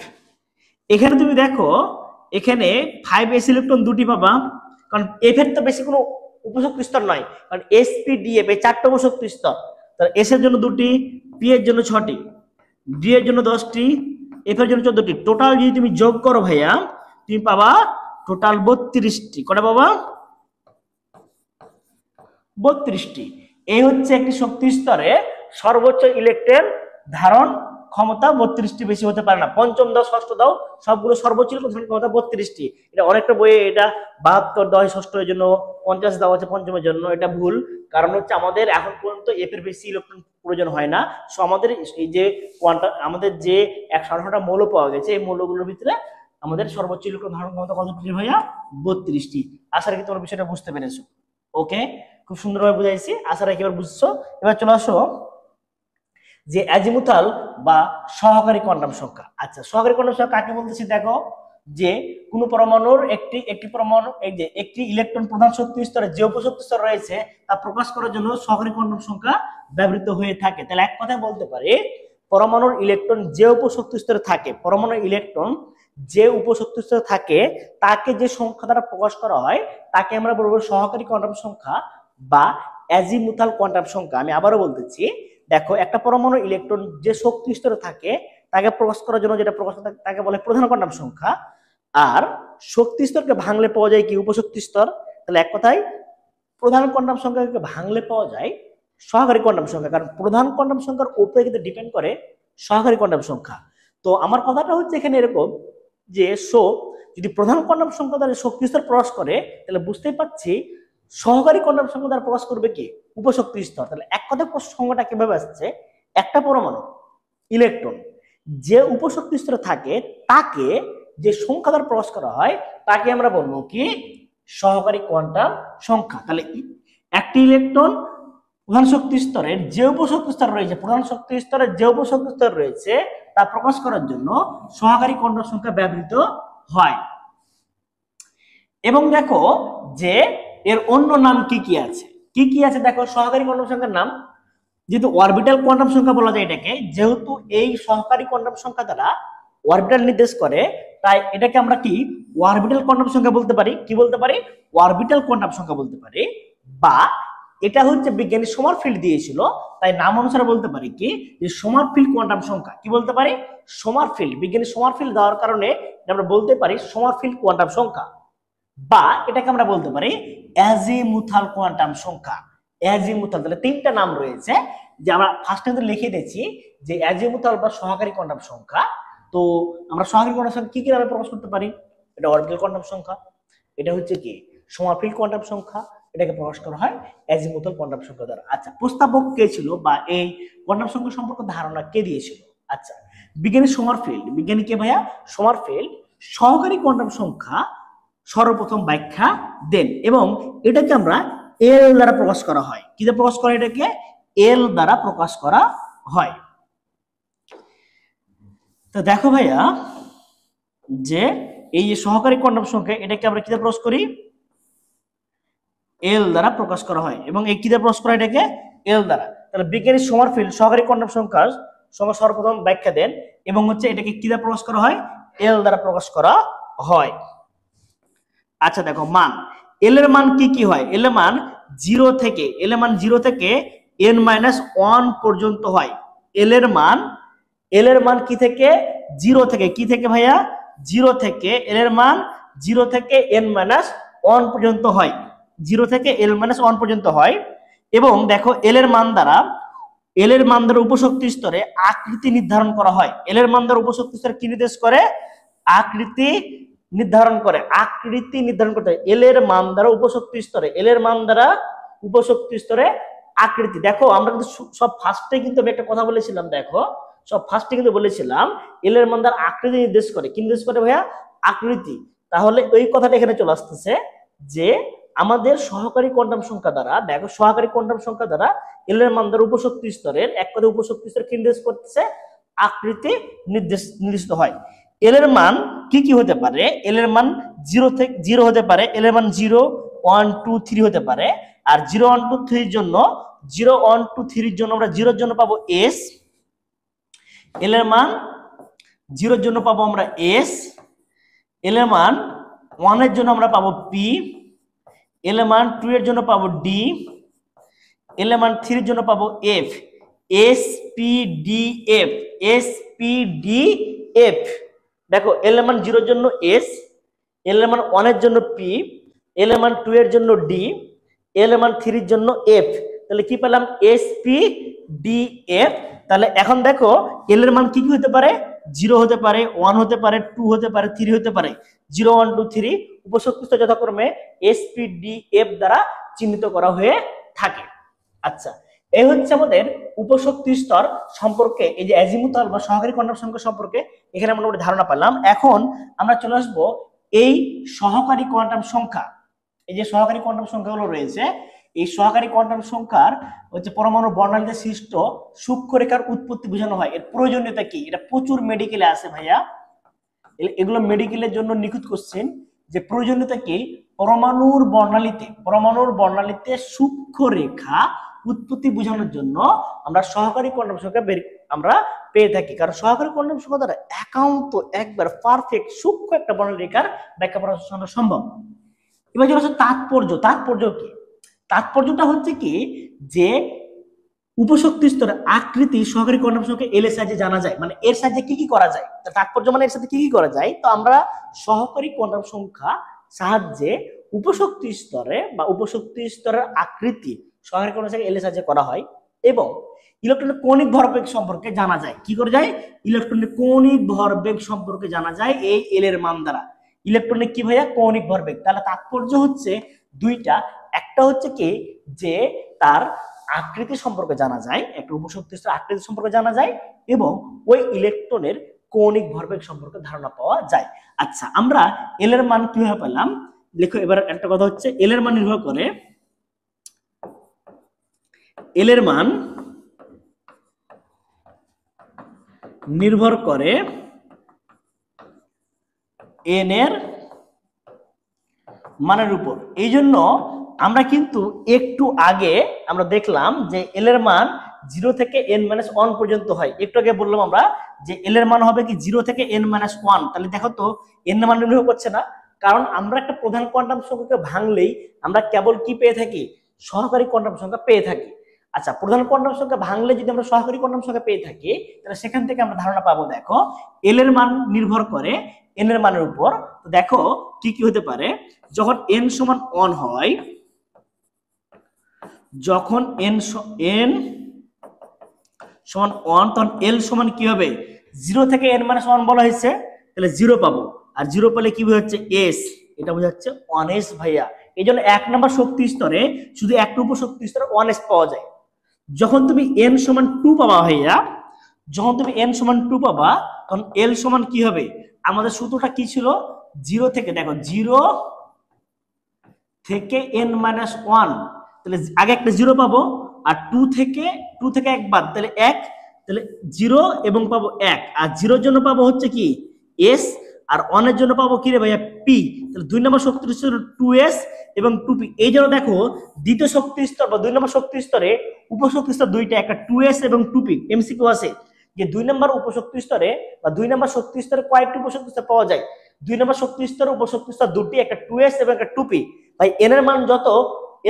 এখানে তুমি দেখো এখানে 5s ইলেকট্রন দুটি পাবা, কারণ এফ এর তো বেশি কোনো উপশক্তি স্তর নয়, কারণ এসপি ডিএফ এই 4টা উপশক্তি স্তর। তাহলে এস এর জন্য 2টি, পি এর জন্য 6টি, ডি এর জন্য 10টি, এফ এর জন্য 14টি। টোটাল যদি তুমি যোগ করো ভাইয়া, তুমি পাবা টোটাল 32টি। কটা পাবা? 32টি। এই হচ্ছে একটি শক্তি স্তরে সর্বোচ্চ ইলেকট্রন ধারণ ক্ষমতা 32টি, বেশি হতে পারে না। পঞ্চম দাও, ষষ্ঠ দাও, সবগুলো সর্বোচ্চ ইলেকট্রন ক্ষমতা 32টি। এটা অনেকটা বইয়ে এটা 72 দেওয়া হয় ষষ্ঠের জন্য, 50 দেওয়া আছে পঞ্চমের জন্য। এটা ভুল, কারণ হচ্ছে আমাদের এখন পর্যন্ত এফ এর বেশি ইলেকট্রন প্রয়োজন হয় না। সো আমাদের এই যে কোয়ান্টাম, আমাদের যে 118টা মৌল পাওয়া গেছে, এই মৌলগুলোর ভিতরে আমাদের সর্বোচ্চ ইলেকট্রন ধারণ ক্ষমতা কতটি ভাইয়া? 32টি। আশা রাখি তোমার বিষয়টা বুঝতে পেরেছো। ওকে, খুব সুন্দরভাবে বুঝাইছি, আশা রাখি এবার বুঝছো। এবার চলে আসো যে অ্যাজিমুথাল বা সহকারী কোয়ান্টাম সংখ্যা। আচ্ছা, সহকারী কোয়ান্টাম সংখ্যা কাকে বলতেছি? দেখো যে কোন পরমাণুর একটি পরমাণু, এই যে একটি ইলেকট্রন প্রধান শক্তি স্তরে যে উপশক্তি স্তর রয়েছে তা প্রকাশ করার জন্য সহকারী কোয়ান্টাম সংখ্যা ব্যবহৃত হয়ে থাকে। তাহলে এক কথায় বলতে পারি, পরমাণুর ইলেকট্রন যে উপশক্তি স্তরে থাকে, পরমাণুর ইলেকট্রন যে উপশক্তি স্তরে থাকে তাকে যে সংখ্যা দ্বারা প্রকাশ করা হয় তাকে আমরা বলবো সহকারী কোয়ান্টাম সংখ্যা বা অ্যাজিমুথাল কোয়ান্টাম সংখ্যা। আমি আবারও বলতেছি, দেখো একটা পরমাণু ইলেকট্রন যে শক্তি স্তরে থাকে তাকে প্রকাশ করার জন্য যেটা প্রকাশ করে তাকে বলে প্রধান কোয়ান্টাম সংখ্যা। আর শক্তি স্তরকে ভাঙলে পাওয়া যায় কি? উপশক্তি স্তর। তাহলে এক কথায় প্রধান কোয়ান্টাম সংখ্যাকে ভাঙলে পাওয়া যায় সহকারী কোয়ান্টাম সংখ্যা, কারণ প্রধান কোয়ান্টাম সংখ্যার উপরে কিন্তু ডিপেন্ড করে সহকারী কোয়ান্টাম সংখ্যা। তো আমার কথাটা হচ্ছে এখানে এরকম যে যদি প্রধান কোয়ান্টাম সংখ্যা দ্বারা শক্তি স্তর প্রকাশ করে, তাহলে বুঝতেই পাচ্ছি সহকারী কোয়ান্টাম সংখ্যা দ্বারা প্রকাশ করবে কি? উপশক্তি স্তর। তাহলে এক কথায় সংখ্যাটা কিভাবে আসছে? একটা পরমাণু ইলেকট্রন যে উপশক্তি স্তরে থাকে তাকে যে সংখ্যা দ্বারা প্রকাশ করা হয় তাকে আমরা বলবো কি? সহকারী কোয়ান্টাম সংখ্যা। তাহলে একটি ইলেকট্রন প্রধান শক্তি স্তরের যে উপশক্তি স্তর রয়েছে, প্রধান শক্তি স্তরের যে উপশক্তি স্তর রয়েছে তা প্রকাশ করার জন্য সহকারী কোয়ান্টাম সংখ্যা ব্যবহৃত হয়। এবং দেখো যে এর অন্য নাম কি কি আছে, কি কি আছে দেখো সহকারী কোয়ান্টাম সংখ্যার নাম। যেহেতু অরবিটাল কোয়ান্টাম সংখ্যা বলা যায় এটাকে, যেহেতু এই সহকারী কোয়ান্টাম সংখ্যা দ্বারা অরবিটাল নির্দেশ করে, তাই এটাকে আমরা কি? অরবিটাল কোয়ান্টাম সংখ্যা বলতে পারি। কি বলতে পারি? অরবিটাল কোয়ান্টাম সংখ্যা বলতে পারি। বা এটা হচ্ছে বিজ্ঞানী সোমারফিল্ড দিয়েছিল, তাই নাম অনুসারে বলতে পারি কি? যে সোমারফিল্ড কোয়ান্টাম সংখ্যা। কি বলতে পারি? সোমারফিল্ড। বিজ্ঞানী সোমারফিল্ড দেওয়ার কারণে আমরা বলতে পারি সোমারফিল্ড কোয়ান্টাম সংখ্যা। বা এটাকে আমরা বলতে পারি অ্যাজিমুথাল কোয়ান্টাম সংখ্যা। অ্যাজিমুথাল, তাহলে 3টা নাম রয়েছে, যে আমরা ফার্স্ট টাইম লিখে দিয়েছি যে অ্যাজিমুথাল বা সহকারী কোয়ান্টাম সংখ্যা। তো আমরা সহকারী কোয়ান্টাম সংখ্যা কি কি নামে প্রকাশ করতে পারি? এটা অরবিটাল কোয়ান্টাম সংখ্যা, এটা হচ্ছে কি? সোমারফিল্ড কোয়ান্টাম সংখ্যা, এটাকে প্রকাশ করা হয় অ্যাজিমুথাল কোয়ান্টাম সংখ্যা দ্বারা। আচ্ছা, প্রস্তাবক কে ছিল বা এই কোয়ান্টাম সংখ্যা সম্পর্কে ধারণা কে দিয়েছিল? আচ্ছা, বিজ্ঞানী সোমারফিল্ড। বিজ্ঞানী কে ভাইয়া? সোমারফিল্ড সহকারী কোয়ান্টাম সংখ্যা সর্বপ্রথম ব্যাখ্যা দেন, এবং এটাকে আমরা এল দ্বারা প্রকাশ করা হয়। কি দ্বারা প্রকাশ করা? এটাকে এল দ্বারা প্রকাশ করা হয়। তো দেখো ভাইয়া যে এই যে সহকারী কোয়ান্টাম সংখ্যা, এটাকে আমরা কি দ্বারা প্রকাশ করি? এল দ্বারা প্রকাশ করা হয় এবং এই কি দ্বারা প্রকাশ করা হয় এটাকে এল দ্বারা। তাহলে বিজ্ঞানী সমারফিল্ড সহকারী কোয়ান্টাম সংখ্যার সর্বপ্রথম ব্যাখ্যা দেন এবং হচ্ছে এটাকে কি দ্বারা প্রকাশ করা হয় এল দ্বারা প্রকাশ করা হয়। আচ্ছা দেখো মান এল এর মান কি কি হয়, এল এর মান 0 থেকে n-1 পর্যন্ত হয়। এল এর মান কি থেকে 0 থেকে কি থেকে ভাইয়া 0 থেকে এল এর মান 0 থেকে n-1 পর্যন্ত হয়, 0 থেকে l-1 পর্যন্ত হয়। এবং দেখো এল এর মান দ্বারা উপশক্তি স্তরে আকৃতি নির্ধারণ করা হয়। এল এর মান দ্বারা উপশক্তি স্তরে কি নির্দেশ করে আকৃতি নির্ধারণ করে, আকৃতি নির্ধারণ করতে হয় এল এর মান দ্বারা উপশক্তি স্তরে আকৃতি। দেখো আমরা কিন্তু সব ফার্স্টে কিন্তু আমি একটা কথা বলেছিলাম, দেখো সব ফার্স্টে কিন্তু বলেছিলাম এল এর মান দ্বারা আকৃতি নির্দেশ করে, কি নির্দেশ করে ভাইয়া আকৃতি। তাহলে ওই কথাটা এখানে চলে আসতেছে যে আমাদের সহকারী কোয়ান্টাম সংখ্যা দ্বারা, দেখো সহকারী কোয়ান্টাম সংখ্যা দ্বারা এল এর মান দ্বারা উপশক্তি স্তরের এক কথা উপশক্তি স্তর কি নির্দেশ করতেছে আকৃতি নির্দিষ্ট হয়। এল এর মান কি কি হতে পারে, এল এর মান 0 হতে পারে, এল এর মান 0, 1, 2, 3 হতে পারে। আর 0, 1, 2, 3 এর জন্য 0, 1, 2, 3 এর জন্য আমরা 0 এর জন্য পাবো s, এল এর মান 0 এর জন্য পাবো আমরা s, এল এর মান 1 এর জন্য আমরা পাবো p, এল এর মান 2 এর জন্য পাবো d, এল এর মান 3 এর জন্য পাবো f, s p d f, s p d f। দেখো এল এর মান 0 এর জন্য s, এল এর মান 1 এর জন্য p, এল এর মান 2 এর জন্য d, এল এর মান 3 এর জন্য f। তাহলে কি পেলাম s p d f। তাহলে এখন দেখো এল এর মান কি কি হতে পারে 0 হতে পারে, 1 হতে পারে, 2 হতে পারে, 3 হতে পারে। 0, 1, 2, 3 উপশক্তি স্তর যথাক্রমে s p d f দ্বারা চিহ্নিত করা হয়ে থাকে। আচ্ছা এই হচ্ছে আমাদের উপশক্তি স্তর সম্পর্কে, এই যে অ্যাজিমুথাল বা সহকারী কোয়ান্টাম সংখ্যা সম্পর্কে এখানে মোটামুটি ধারণা পেলাম। এখন আমরা চলে আসবো এই সহকারী কোয়ান্টাম সংখ্যা, এই যে সহকারী কোয়ান্টাম সংখ্যাগুলো রয়েছে, এই সহকারী কোয়ান্টাম সংখ্যার হচ্ছে পরমাণু বর্ণালীতে সৃষ্ট সূক্ষ্মরেখার উৎপত্তি বোঝানো হয়। এর প্রয়োজনীয়তা কি, এটা প্রচুর মেডিকেলে আছে ভাইয়া, এগুলো মেডিকেলের জন্য নিখুঁত কোশ্চেন। যে প্রয়োজনীয়তা কি, পরমাণুর বর্ণালীতে সূক্ষ্মরেখা উৎপত্তি বোঝানোর জন্য আমরা সহকারী কোয়ান্টাম সংখ্যা আমরা পেয়ে থাকি, কারণ সহকারী কোয়ান্টাম সংখ্যা দ্বারা একান্ত একবার পারফেক্ট সূক্ষ্ম একটা বর্ণালীকার ব্যাখ্যা করা সম্ভব। এবার যেটা হচ্ছে তাৎপর্য কি, তাৎপর্যটা হচ্ছে কি যে উপশক্তি স্তরের আকৃতি সহকারী কোয়ান্টাম সংখ্যা এল এর সাহায্যে জানা যায়, মানে এর সাহায্যে কি কি করা যায়, তাৎপর্য মানে এর সাথে কি কি করা যায়। তো আমরা সহকারী কোয়ান্টাম সংখ্যা সাহায্যে উপশক্তি স্তরের আকৃতি সহকারী কোয়ান্টাম সংখ্যা এল এর সাহায্যে করা হয় এবং ইলেকট্রনের কৌণিক ভরবেগ সম্পর্কে জানা যায়। কি করে যায়, ইলেকট্রনের কৌণিক ভরবেগ সম্পর্কে জানা যায় এই এল এর মান দ্বারা। ইলেকট্রনের কি ভাইয়া কৌণিক ভরবেগ। তাহলে তাৎপর্য হচ্ছে দুইটা, একটা হচ্ছে কি যে তার আকৃতি সম্পর্কে জানা যায়, একটা উপশক্তি স্তরের আকৃতি সম্পর্কে জানা যায় এবং ওই ইলেকট্রনের কৌণিক ভরবেগ সম্পর্কে ধারণা পাওয়া যায়। আচ্ছা আমরা এল এর মান কিভাবে পেলাম, দেখো এবার একটা কথা হচ্ছে এল এর মান নির্ভর করে, এল এর মান নির্ভর করে এন এর মানের উপর। এই জন্য আমরা কিন্তু একটু আগে আমরা দেখলাম যে এল এর মান 0 থেকে n-1 পর্যন্ত হয়। একটু আগে বললাম আমরা যে এল এর মান হবে কি 0 থেকে n-1। তাহলে দেখো তো এন এর মান নির্ভর করছে না, কারণ আমরা একটা প্রধান কোয়ান্টাম সংখ্যাকে ভাঙলেই আমরা কেবল কি পেয়ে থাকি, সহকারী কোয়ান্টাম সংখ্যা পেয়ে থাকি। আচ্ছা প্রধান কোয়ান্টাম সংখ্যা ভাঙলে যদি আমরা সহকারী কোয়ান্টাম সংখ্যা পেয়ে থাকি তাহলে সেখান থেকে আমরা ধারণা পাবো, দেখো এল এর মান নির্ভর করে এন এর মানের উপর। তো দেখো কি কি হতে পারে, যখন n সমান 1 হয়, যখন n সমান 1 তখন l সমান কি হবে 0 থেকে n-1 বলা হয়েছে, তাহলে 0 পাবো। আর 0 পেলে কি বোঝাচ্ছে s, এটা বোঝাচ্ছে 1s ভাইয়া। এই জন্য 1 নম্বর শক্তি স্তরে শুধু একটা উপশক্তি স্তরে 1s পাওয়া যায়। যখন তুমি n সমান 2 পাবা ভাইয়া, যখন তুমি n সমান 2 পাবা তখন l সমান কি হবে, আমাদের সূত্রটা কি ছিল 0 থেকে, দেখো 0 থেকে n-1, তাহলে আগে একটা 0 পাবো আর 2 থেকে 1 বাদ, তাহলে 1, তাহলে 0 এবং পাবো 1, আর 0 এর জন্য পাবো হচ্ছে কি s, আর 1 এর জন্য পাবো কি রে ভাইয়া p। তাহলে 2 নম্বর শক্তি ছিল 2s এবং 2p। এই জন্য দেখো দ্বিতীয় শক্তি স্তর বা 2 নম্বর শক্তি স্তরে উপশক্তি স্তর দুইটা, একটা 2s এবং 2p। এমসিকিউ আছে যে 2 নম্বর উপশক্তি স্তরে বা 2 নম্বর শক্তি স্তরে কয়টি উপশক্তি স্তর পাওয়া যায়? 2 নম্বর শক্তি স্তরে উপশক্তি স্তর দুটি, একটা 2s এবং একটা 2p। ভাই n এর মান যত,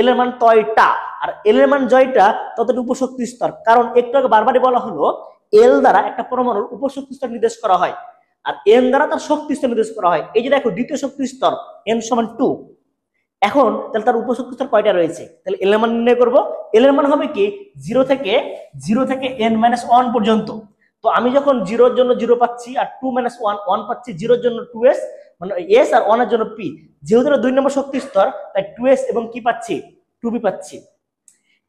l এর মান তয়টা, আর l এর মান জয়টা ততটি উপশক্তি স্তর। কারণ একটু আগে বারবারই বলা হলো l দ্বারা একটা পরমাণুর উপশক্তি স্তর নির্দেশ করা হয় আর n দ্বারা তার শক্তি স্তর নির্দেশ করা হয়। এই যে দেখো দ্বিতীয় শক্তি স্তর n সমান 2। এখন তাহলে তার উপশক্তি স্তর কয়টা রয়েছে? তাহলে এল এর মান নির্ণয় করব। এল এর মান হবে কি 0 থেকে n-1 পর্যন্ত। তো আমি যখন 0 এর জন্য 0 পাচ্ছি আর 2-1 1 পাচ্ছি, 0 এর জন্য 2s মানে s আর 1 এর জন্য p। যেহেতু এটা 2 নম্বর শক্তি স্তর তাই 2s এবং কি পাচ্ছি 2p পাচ্ছি।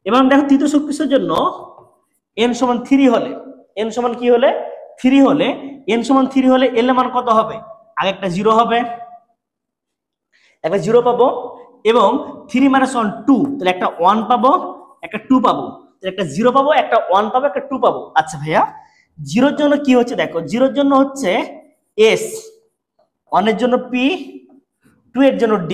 এবং দেখো তৃতীয় শক্তি স্তরের জন্য n সমান 3 হলে, n সমান কি হলে 3 হলে, n সমান 3 হলে l এর মান কত হবে? আগে একটা 0 হবে, একটা 0 পাবো, এবং 3-1 2, তাহলে একটা 1 পাবো, একটা 2 পাবো, তাহলে একটা 0 পাবো, একটা 1 পাবো, একটা 2 পাবো। আচ্ছা ভাইয়া 0 এর জন্য কি হচ্ছে দেখো, 0 এর জন্য হচ্ছে s, 1 এর জন্য p, 2 এর জন্য d।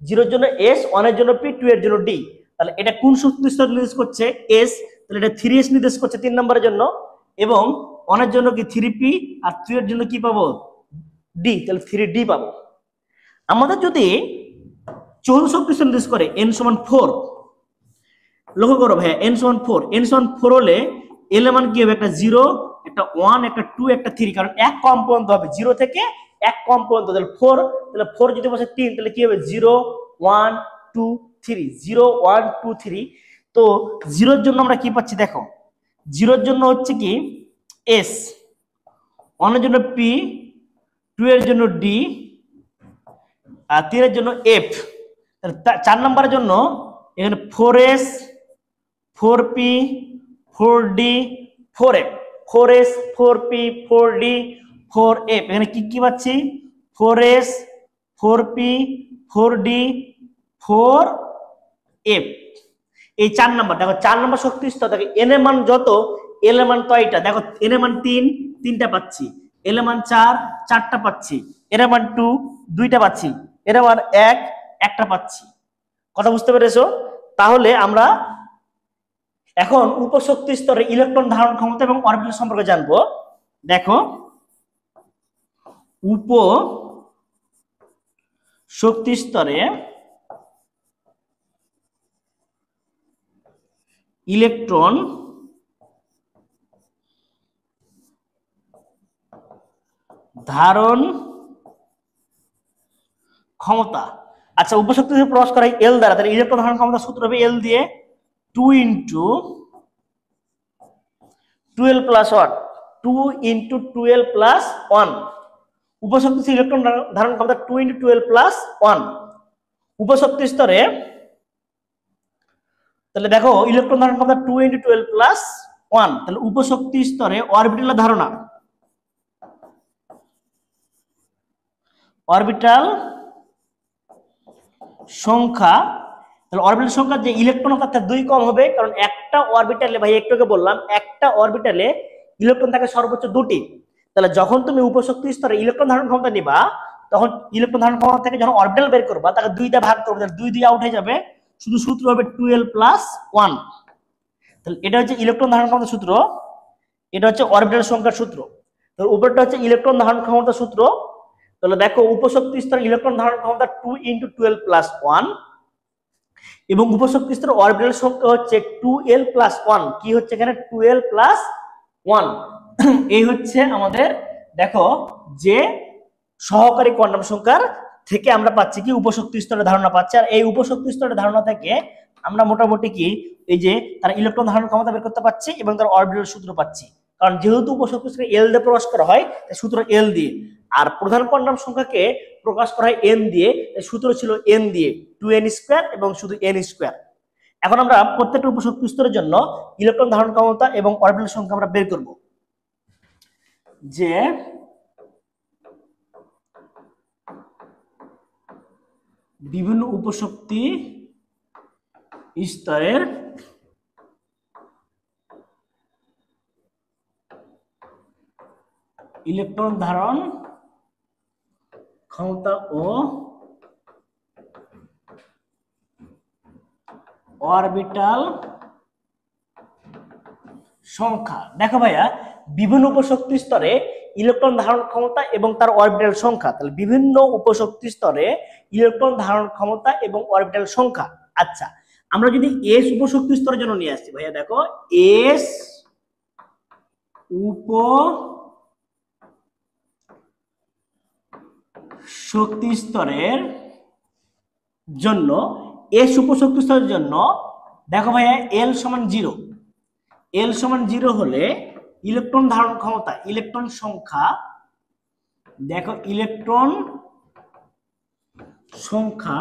0 এর জন্য s, 1 এর জন্য p, 2 এর জন্য d। তাহলে এটা কোন শক্তি স্তর নির্দেশ করছে? s। তাহলে এটা 3s নির্দেশ করছে 3 নম্বরের জন্য, এবং 1 এর জন্য কি 3p আর 2 এর জন্য কি পাবো d, তাহলে 3d পাবো। আমাদের যদি চৌদ্দ শক্তি স্তর নির্দেশ করে n সমান 4, লক্ষ্য করো ভাইয়া n সমান 4, n সমান 4 হলে l এর মান কি হবে? একটা 0, একটা 1, একটা 2, একটা 3, কারণ এক কম পর্যন্ত হবে, 0 থেকে এক কম পর্যন্ত। তাহলে 4, তাহলে 4 যদি বসে 3, তাহলে কি হবে 0 1 2 3, 0 1 2 3। তো 0 এর জন্য আমরা কি পাচ্ছি দেখো, 0 এর জন্য হচ্ছে কি s, 1 এর জন্য p, 2 এর জন্য d আর 3 এর জন্য f। 4 নম্বরের জন্য এখানে 4s 4p 4d 4f, 4s 4p 4d 4f। এখানে কি কি পাচ্ছি 4s 4p 4d 4f। এই 4 নম্বর দেখো, 4 নম্বর শক্তি স্তর দেখো n এর মান যত, l এর মান তয়টা। দেখো n এর মান 3, 3টা পাচ্ছি, l এর মান 4, 4টা পাচ্ছি, এর মান 2, 2টা পাচ্ছি, এর মান 1, 1টা পাচ্ছি। কথা বুঝতে পেরেছো? তাহলে আমরা এখন উপশক্তি স্তরে ইলেকট্রন ধারণ ক্ষমতা এবং অরবিটাল সম্পর্কে জানবো। দেখো উপ শক্তি স্তরে ইলেকট্রন ধারণ ক্ষমতা। আচ্ছা উপশক্তি প্রকাশ করা এল দ্বারা, তাহলে ইলেকট্রন ধারণ ক্ষমতা সূত্র হবে এল দিয়ে 2 ইন্টু 12 প্লাস 1, 2 ইন্টু 12 প্লাস 1। উপশক্তি ইলেকট্রন ধারণ ক্ষমতা 2 ইন্টু 12 প্লাস 1। উপশক্তি স্তরে তাহলে দেখো ইলেকট্রন ধারণ ক্ষমতা 2 ইন্টু 12 প্লাস 1। তাহলে উপশক্তি স্তরে অরবিটালের ধারণা, অরবিটাল সংখ্যা, তাহলে অরবিটাল সংখ্যা যে ইলেকট্রন তার থেকে 2 কম হবে, কারণ একটা অরবিটালে ভাই একটু আগে বললাম একটা অরবিটালে ইলেকট্রন থাকে সর্বোচ্চ 2টি। তাহলে যখন তুমি উপশক্তি স্তরে ইলেকট্রন ধারণ ক্ষমতা নিবা, তখন ইলেকট্রন ধারণ ক্ষমতা থেকে যখন অরবিটাল বের করবা তাকে 2টা ভাগ করবে, তাহলে 2 দিয়ে আউট হয়ে যাবে, শুধু সূত্র হবে 12 প্লাস 1। তাহলে এটা হচ্ছে ইলেকট্রন ধারণ ক্ষমতার সূত্র, এটা হচ্ছে অরবিটাল সংখ্যার সূত্র। তাহলে উপরটা হচ্ছে ইলেকট্রন ধারণ ক্ষমতার সূত্র। তাহলে দেখো উপশক্তি স্তরে ইলেকট্রন ধারণ ক্ষমতা 2 ইন্টু 12 প্লাস 1, এবং উপশক্তি স্তরে অরবিটাল সংখ্যা হচ্ছে 2l প্লাস 1। কি হচ্ছে এখানে 2l প্লাস 1। এই হচ্ছে আমাদের দেখো যে সহকারী কোয়ান্টাম সংখ্যার থেকে আমরা পাচ্ছি কি উপশক্তি স্তরের ধারণা পাচ্ছি। আর এই উপশক্তি স্তরের ধারণা থেকে আমরা মোটামুটি কি এই যে তার ইলেকট্রন ধারণ ক্ষমতা বের করতে পারছি এবং তার অরবিটাল সূত্র পাচ্ছি। কারণ যেহেতু উপশক্তি স্তরে এল দিয়ে প্রকাশ করা হয় তাই সূত্র এল দিয়ে, আর প্রধান কোয়ান্টাম সংখ্যাকে প্রকাশ করা হয় এন দিয়ে, সূত্র ছিল এন দিয়ে 2n² এবং শুধু n²। এখন আমরা প্রত্যেকটা উপশক্তি স্তরের জন্য ইলেকট্রন ধারণ ক্ষমতা এবং অরবিটাল সংখ্যা আমরা বের করব। যে বিভিন্ন উপশক্তি স্তরের ইলেকট্রন ধারণ ক্ষমতা ও অরবিটাল সংখ্যা। দেখো ভাইয়া, বিভিন্ন উপশক্তি স্তরে ইলেকট্রন ধারণ ক্ষমতা এবং তার অরবিটাল সংখ্যা। তাহলে বিভিন্ন উপশক্তি স্তরে ইলেকট্রন ধারণ ক্ষমতা এবং অরবিটাল সংখ্যা। আচ্ছা, আমরা যদি এস উপশক্তি স্তরের জন্য নিয়ে আসছি ভাইয়া, দেখো এস উপশক্তি স্তরের জন্য, এস উপশক্তি স্তরের জন্য দেখো ভাইয়া এল সমান 0। এল সমান 0 হলে ইলেকট্রন ধারণ ক্ষমতা, ইলেকট্রন সংখ্যা, দেখো ইলেকট্রন সংখ্যা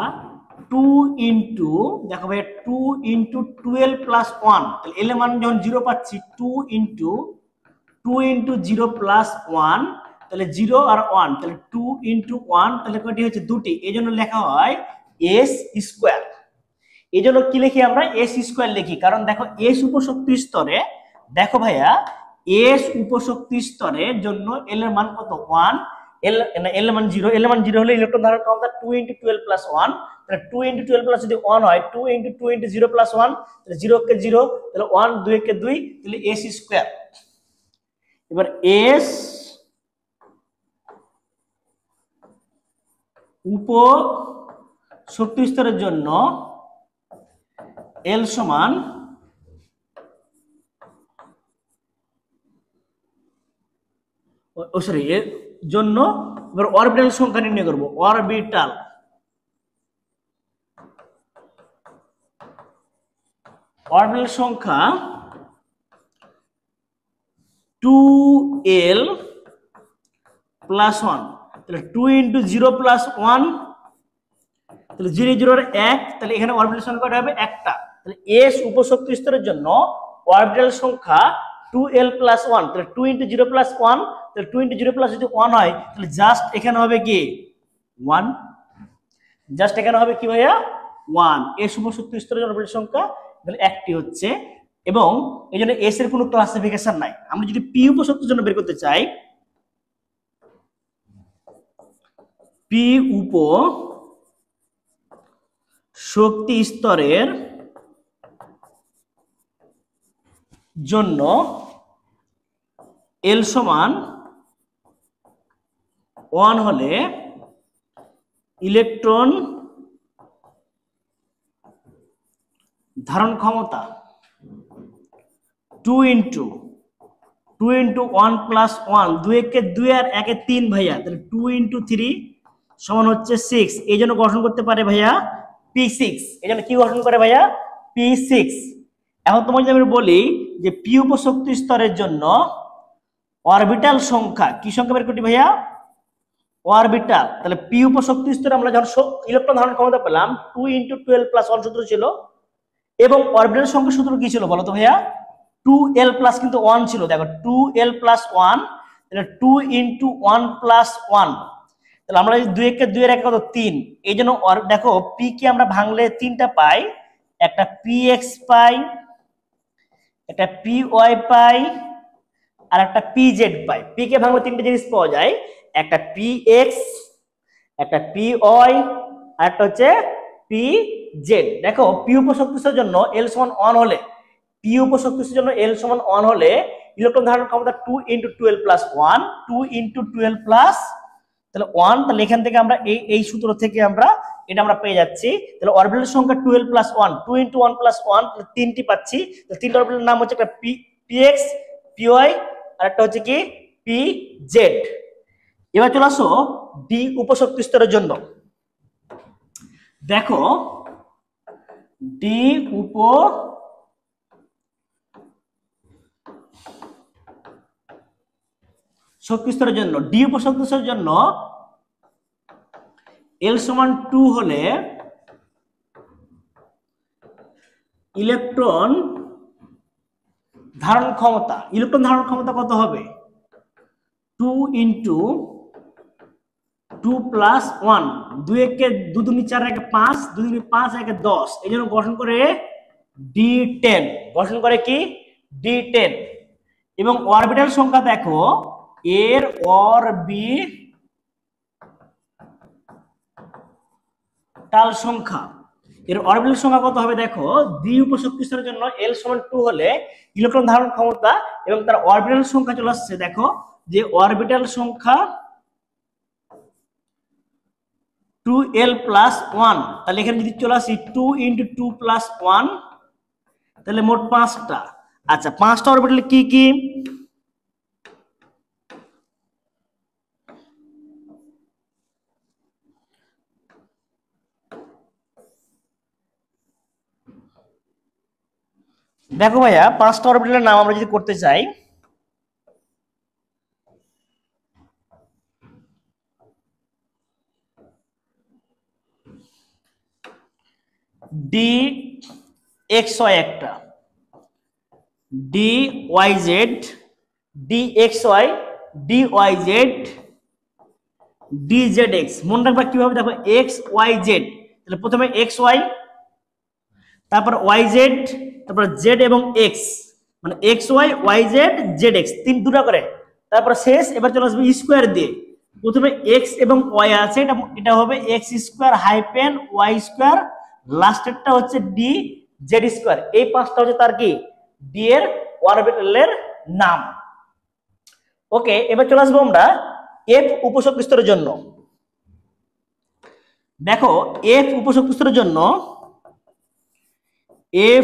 2 ইন্টু, দেখো ভাইয়া 2 ইন্টু 12 প্লাস 1। তাহলে এল এর মান যখন 0 পাচ্ছি, 2 ইন্টু 0 প্লাস 1, তাহলে 0 আর 1, তাহলে 2 ইন্টু 1, তাহলে কয়টি হচ্ছে? দুটি। এই জন্য লেখা হয় এস স্কোয়ার। এই জন্য কি লিখি আমরা? এস স্কোয়ার লিখি। কারণ দেখো এস উপশক্তি স্তরে, দেখো ভাইয়া এস উপশক্তি স্তরের জন্য এল এর মান কত? 1। এল এর মান 0, এল এর মান 0 হলে ইলেকট্রন ধারণ ক্ষমতা 2 ইন্টু 12 প্লাস 1। তাহলে 2 ইন্টু 12 প্লাস যদি 1 হয়, 2 ইন্টু 2 ইন্টু 0 প্লাস 1, তাহলে 0 কে 0, তাহলে 1, 2 কে 2, তাহলে এস স্কোয়ার। এবার এস উপশক্তি স্তরের জন্য এল সমান এর জন্য এবার অরবিটাল সংখ্যা নির্ণয় করব। অরবিটাল সংখ্যা 2l প্লাস 1। তাহলে 2 ইন্টু 0 প্লাস 1, তাহলে 0 0 এর 1, তাহলে এখানে অরবিটাল সংখ্যাটা হবে একটা। তাহলে এস উপশক্তি স্তরের জন্য অরবিটাল সংখ্যা 2l প্লাস 1, তাহলে 2 ইন্টু 0 প্লাস 1, তাহলে 2 ইন্টু 0 প্লাস যদি 1 হয়, তাহলে জাস্ট এখানে হবে কি 1। জাস্ট এখানে হবে কি ভাইয়া? 1। এস উপশক্তি স্তরের অরবিটাল সংখ্যা তাহলে একটি হচ্ছে, এবং এই জন্য এস এর কোনো ক্লাসিফিকেশন নাই। আমরা যদি পি উপশক্তির জন্য বের করতে চাই, পি উপশক্তি স্তরের জন্য এল সমান 1 হলে ইলেকট্রন ধারণ ক্ষমতা 2 ইন্টু 1 প্লাস 1, 2 একে 2 আর 1 এ 3 ভাইয়া, তাহলে 2 ইন্টু 3 সমান হচ্ছে 6। এই জন্য গঠন করতে পারে ভাইয়া P6। এই জন্য কি গঠন করে ভাইয়া? P6। এখন তোমাকে যদি আমি বলি যে পি উপশক্তি স্তরের জন্য অরবিটাল সংখ্যা, কি সংখ্যা বের করতে ভাইয়া? অরবিটাল। তাহলে পি উপশক্তি স্তরে আমরা যখন ইলেকট্রন ধারণ ক্ষমতা পেলাম 2 ইন্টু 12 প্লাস 1 সূত্র ছিল, এবং অরবিটাল সংখ্যা সূত্র কি ছিল বলো তো ভাইয়া? 2l প্লাস কিন্তু 1 ছিল। দেখো 2l প্লাস 1, তাহলে 2 ইন্টু 1 প্লাস 1, তাহলে আমরা 2 একে 2 এর 1 কত? 3। এই জন্য দেখো পি কে আমরা ভাঙলে 3টা পাই, একটা px পাই, একটা py পাই, আর একটা pz পাই। পি কে ভাঙলে 3টে জিনিস পাওয়া যায়, একটা px, একটা py, আর একটা হচ্ছে pz। দেখো পি উপশক্তির জন্য এল সমান 1 হলে, পি উপশক্তির জন্য এল সমান 1 হলে ইলেকট্রন ধারণ ক্ষমতা 2 ইন্টু 12 প্লাস 1, 2 ইন্টু 12 প্লাস, তাহলে 1, তাহলে এখান থেকে আমরা এই সূত্র থেকে আমরা এটা আমরা পেয়ে যাচ্ছি। তাহলে অরবিটাল সংখ্যা 12 প্লাস 1, 2 ইন্টু 1 প্লাস 1, তাহলে 3টি পাচ্ছি। তাহলে 3টা অরবিটালের নাম হচ্ছে একটা px, py, আর একটা হচ্ছে কি pz। এবার চলে আসো ডি উপশক্তি স্তরের জন্য। দেখো ডি শক্তি স্তরের জন্য, ডি উপশক্তি স্তরের জন্য এল সমান 2 হলে ইলেকট্রন ধারণ ক্ষমতা কত হবে? 2 ইন্টু 2 প্লাস 1, 2 একে 2 দুনি 4, 1 5, 2 দুনি 5, 1 10। এই জন্য গঠন করে D10। গঠন করে কি? D10। এবং অরবিটাল সংখ্যা দেখো, এর অরবিটাল সংখ্যা এর অরবিটাল সংখ্যা কত হবে দেখো, দ্বি উপশক্তি স্তরের জন্য L সমান 2 হলে ইলেকট্রন ধারণ ক্ষমতা এবং তার অরবিটাল সংখ্যা চলে আসছে দেখো, যে অরবিটাল সংখ্যা 2L + 1, তাহলে এখানে যদি চলে আসি 2 × 2 + 1, তাহলে মোট 5টা। আচ্ছা, 5টা অরবিটাল কি কি? দেখো ভাইয়া, 5টা অরবিটালের নাম আমরা যদি করতে চাই, DXY একটা, DYZ, DXY, DYZ, DZX। মনে রাখবা কিভাবে, দেখো XYZ, তাহলে প্রথমে XY, তারপর YZ, তারপর Z এবং X, মানে XY YZ ZX, দুটা করে, তারপর শেষ এবার চলে আসবে স্কোয়ার দিয়ে। প্রথমে X এবং Y আছে, এটা হবে X² Y², লাস্টেরটা হচ্ছে DZ²। এই 5টা হচ্ছে তার কি, ডি এর অরবিটালের নাম। ওকে, এবার চলে আসবো আমরা F উপশক্তি স্তরের জন্য। দেখো F উপশক্তি স্তরের জন্য,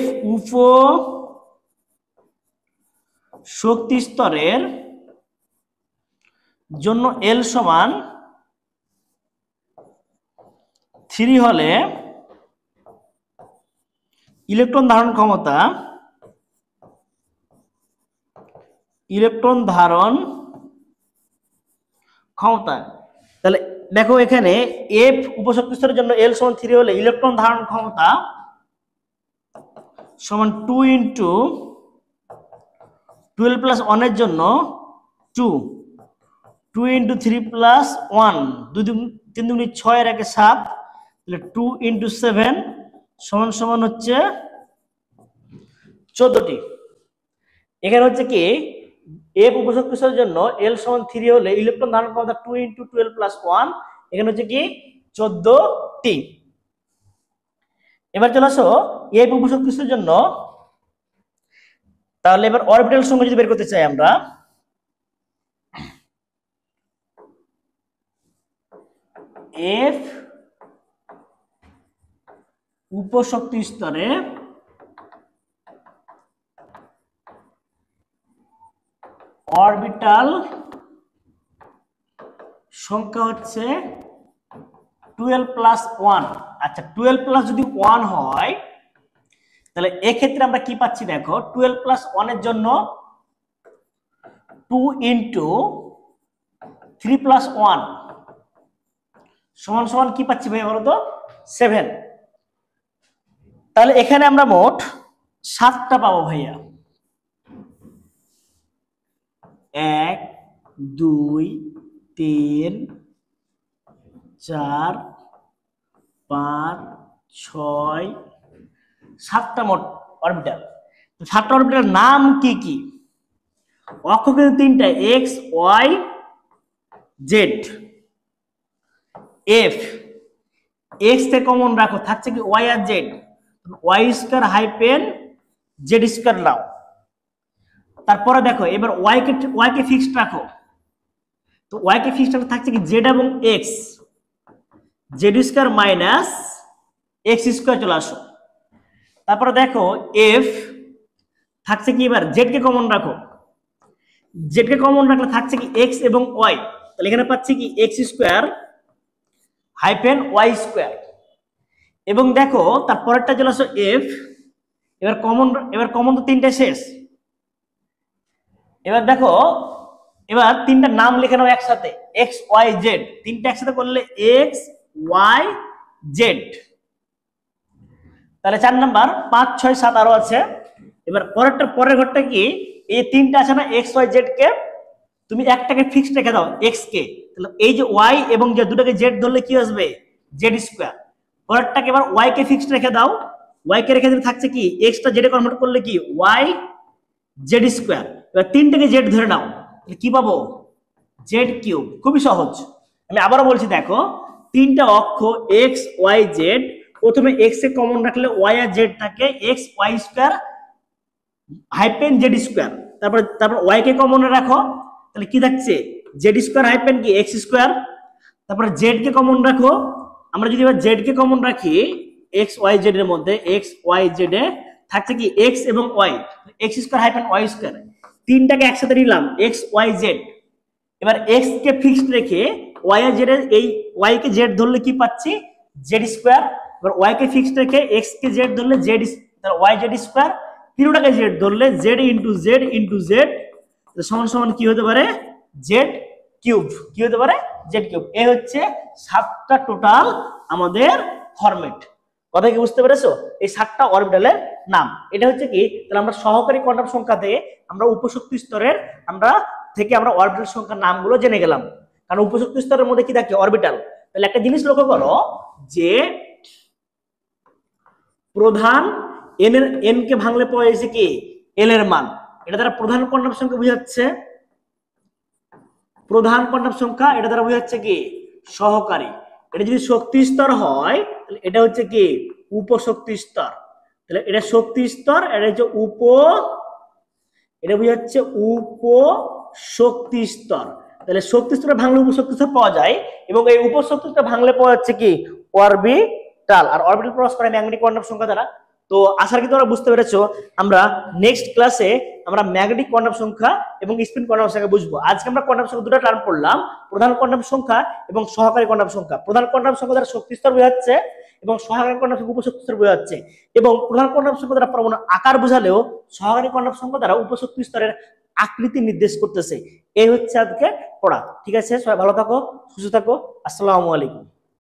F উপশক্তি স্তরের জন্য L সমান 3 হলে ইলেকট্রন ধারণ ক্ষমতা, তাহলে দেখো এখানে F উপশক্তি স্তরের জন্য L সমান 3 হলে ইলেকট্রন ধারণ ক্ষমতা সমান 2 × 12 + 1 এর জন্য 2, 2 × 3 + 1, 2 3 2 6 এর 1 7, তাহলে 2 × 7 সমান হচ্ছে 14টি। এখানে হচ্ছে কি, F উপশক্তি স্তরের জন্য L সমান 3 হলে ইলেকট্রন ধারণ ক্ষমতা 2 × 12 + 1, এখানে হচ্ছে কি 14টি। এবার চলে আসো F উপশক্তি স্তরের জন্য, তাহলে এবার অরবিটাল সংখ্যা যদি বের করতে চাই আমরা, F উপশক্তি স্তরে অরবিটাল সংখ্যা হচ্ছে 12 + 1। আচ্ছা, 12 + যদি 1 হয়, তাহলে এক্ষেত্রে আমরা কি পাচ্ছি দেখো, 12 + 1 এর জন্য 2 × 3 + 1 সমান কি পাচ্ছি ভাইয়া বলো তো, 7। তাহলে এখানে আমরা মোট 7টা পাবো ভাইয়া, 1 2 3 4 5 6 7টা মোট অরবিটাল। 7টা অরবিটালের নাম কি কি? অক্ষ কিন্তু 3টা, X Y Z। F, X তে কমন রাখো, থাকছে কি Y আর Z, Y² - Z² নাও। তারপরে দেখো এবার Y কে ফিক্সড রাখো, তো Y কে ফিক্সড রাখলে থাকছে কি Z এবং X, Z² - X² চলে আসো। তারপরে দেখো F থাকছে কি, এবার Z কে কমন রাখো, Z কে কমন রাখলে থাকছে কি X এবং Y, তাহলে এখানে পাচ্ছি কি X² - Y²। এবং দেখো তারপরেরটা চলে আসো F, এবার কমন তো 3টা শেষ। এবার দেখো, এবার 3টার নাম লিখে নাও একসাথে, X Y Z, 3টা একসাথে করলে X Y Z। তাহলে 4 নাম্বার, 5 6 7 আরো আছে। এবার পরের ঘরটা কি, এই 3টা আছে না X Y Z কে, তুমি একটাকে ফিক্সড রেখে দাও X কে, তাহলে এই যে Y এবং যে দুটাকে Z ধরলে কি আসবে, Z²। পরেরটাকে এবার Y কে ফিক্সড রেখে দাও, Y কে রেখে দিলে থাকছে কি X টা Z এ কনভার্ট করলে কি Y Z²। এবার 3টাকে Z ধরে নাও, তাহলে কি পাবো, Z³। খুবই সহজ, আমি আবারও বলছি দেখো, 3টা অক্ষ X Y Z প্রথমে এক্স কে কমন রাখলে ওয়াই আর জেড থাকে X Y square hyphen Z square, তারপর ওয়াই কে কমন রাখো, তাহলে কি থাকছে জেড স্কোয়ার হাইপেন কি এক্স স্কোয়ার। তারপরে জেড কে কমন রাখো, আমরা যদি এবার জেড কে কমন রাখি এক্স ওয়াই জেড এর মধ্যে এক্স ওয়াই জেড এ থাকছে কি এক্স এবং Y, X square hyphen Y square, তিনটাকে একসাথে নিলাম এক্স ওয়াই জেড। এবার এক্স কে ফিক্সড রেখে ওয়াই আর জেড এর এই ওয়াই কে জেড ধরলে কি পাচ্ছি জেড স্কোয়ার। এবার ওয়াই কে ফিক্সড রেখে এক্স কে জেড ধরলে জেড, তাহলে ওয়াই জেড স্কোয়ার, তিনটাকে জেড ধরলে জেড ইন্টু জেড সমান সমান কি হতে পারে জেড কিউব, কি হতে পারে জেড কিউব। এ হচ্ছে 7টা টোটাল আমাদের ফরম্যাট। কথা কি বুঝতে পেরেছো? এই 7টা অরবিটালের নাম। এটা হচ্ছে কি, তাহলে আমরা সহকারী কোয়ান্টাম সংখ্যা থেকে আমরা উপশক্তি স্তরের আমরা অরবিটাল সংখ্যার নামগুলো জেনে গেলাম, কারণ উপশক্তি স্তরের মধ্যে কি থাকে অরবিটাল। তাহলে একটা জিনিস লক্ষ্য করো যে প্রধান এন কে ভাঙলে পাওয়া যাচ্ছে কি এল এর মান, এটা দ্বারা প্রধান কোয়ান্টাম সংখ্যা বোঝাচ্ছে, প্রধান কোয়ান্টাম সংখ্যা এটা দ্বারা বোঝাচ্ছে কি সহকারী। এটা যদি শক্তি স্তর হয় তাহলে এটা হচ্ছে কি উপশক্তি স্তর, তাহলে এটা শক্তি স্তর, এটা হচ্ছে এটা বোঝাচ্ছে উপশক্তি স্তর। তাহলে শক্তি স্তরে ভাঙলে উপশক্তি স্তর পাওয়া যায়, এবং এই উপশক্তি স্তর ভাঙলে পাওয়া যাচ্ছে কি অরবিটাল, আর অরবিটাল প্রকাশ করে ম্যাগনেটিক কোয়ান্টাম সংখ্যা দ্বারা। তো আশা করি তোমরা বুঝতে পেরেছো। আমরা নেক্সট ক্লাসে আমরা ম্যাগনেটিক কোয়ান্টাম সংখ্যা এবং স্পিন কোয়ান্টাম সংখ্যা বুঝবো। আজকে আমরা কোয়ান্টাম সংখ্যা দুটো টার্ম পড়লাম, প্রধান কোয়ান্টাম সংখ্যা এবং সহকারী কোয়ান্টাম সংখ্যা। প্রধান কোয়ান্টাম সংখ্যা দ্বারা শক্তি স্তর বোঝাচ্ছে এবং সহকারী কোয়ান্টাম সংখ্যা উপশক্তি স্তর বোঝাচ্ছে, এবং প্রধান কোয়ান্টাম সংখ্যা দ্বারা পরমাণু আকার বোঝালেও সহকারী কোয়ান্টাম সংখ্যা দ্বারা উপশক্তি স্তরের আকৃতি নির্দেশ করতেছে। এই হচ্ছে আজকে পড়া। ঠিক আছে, সবাই ভালো থাকো, সুস্থ থাকো, আসসালামু আলাইকুম।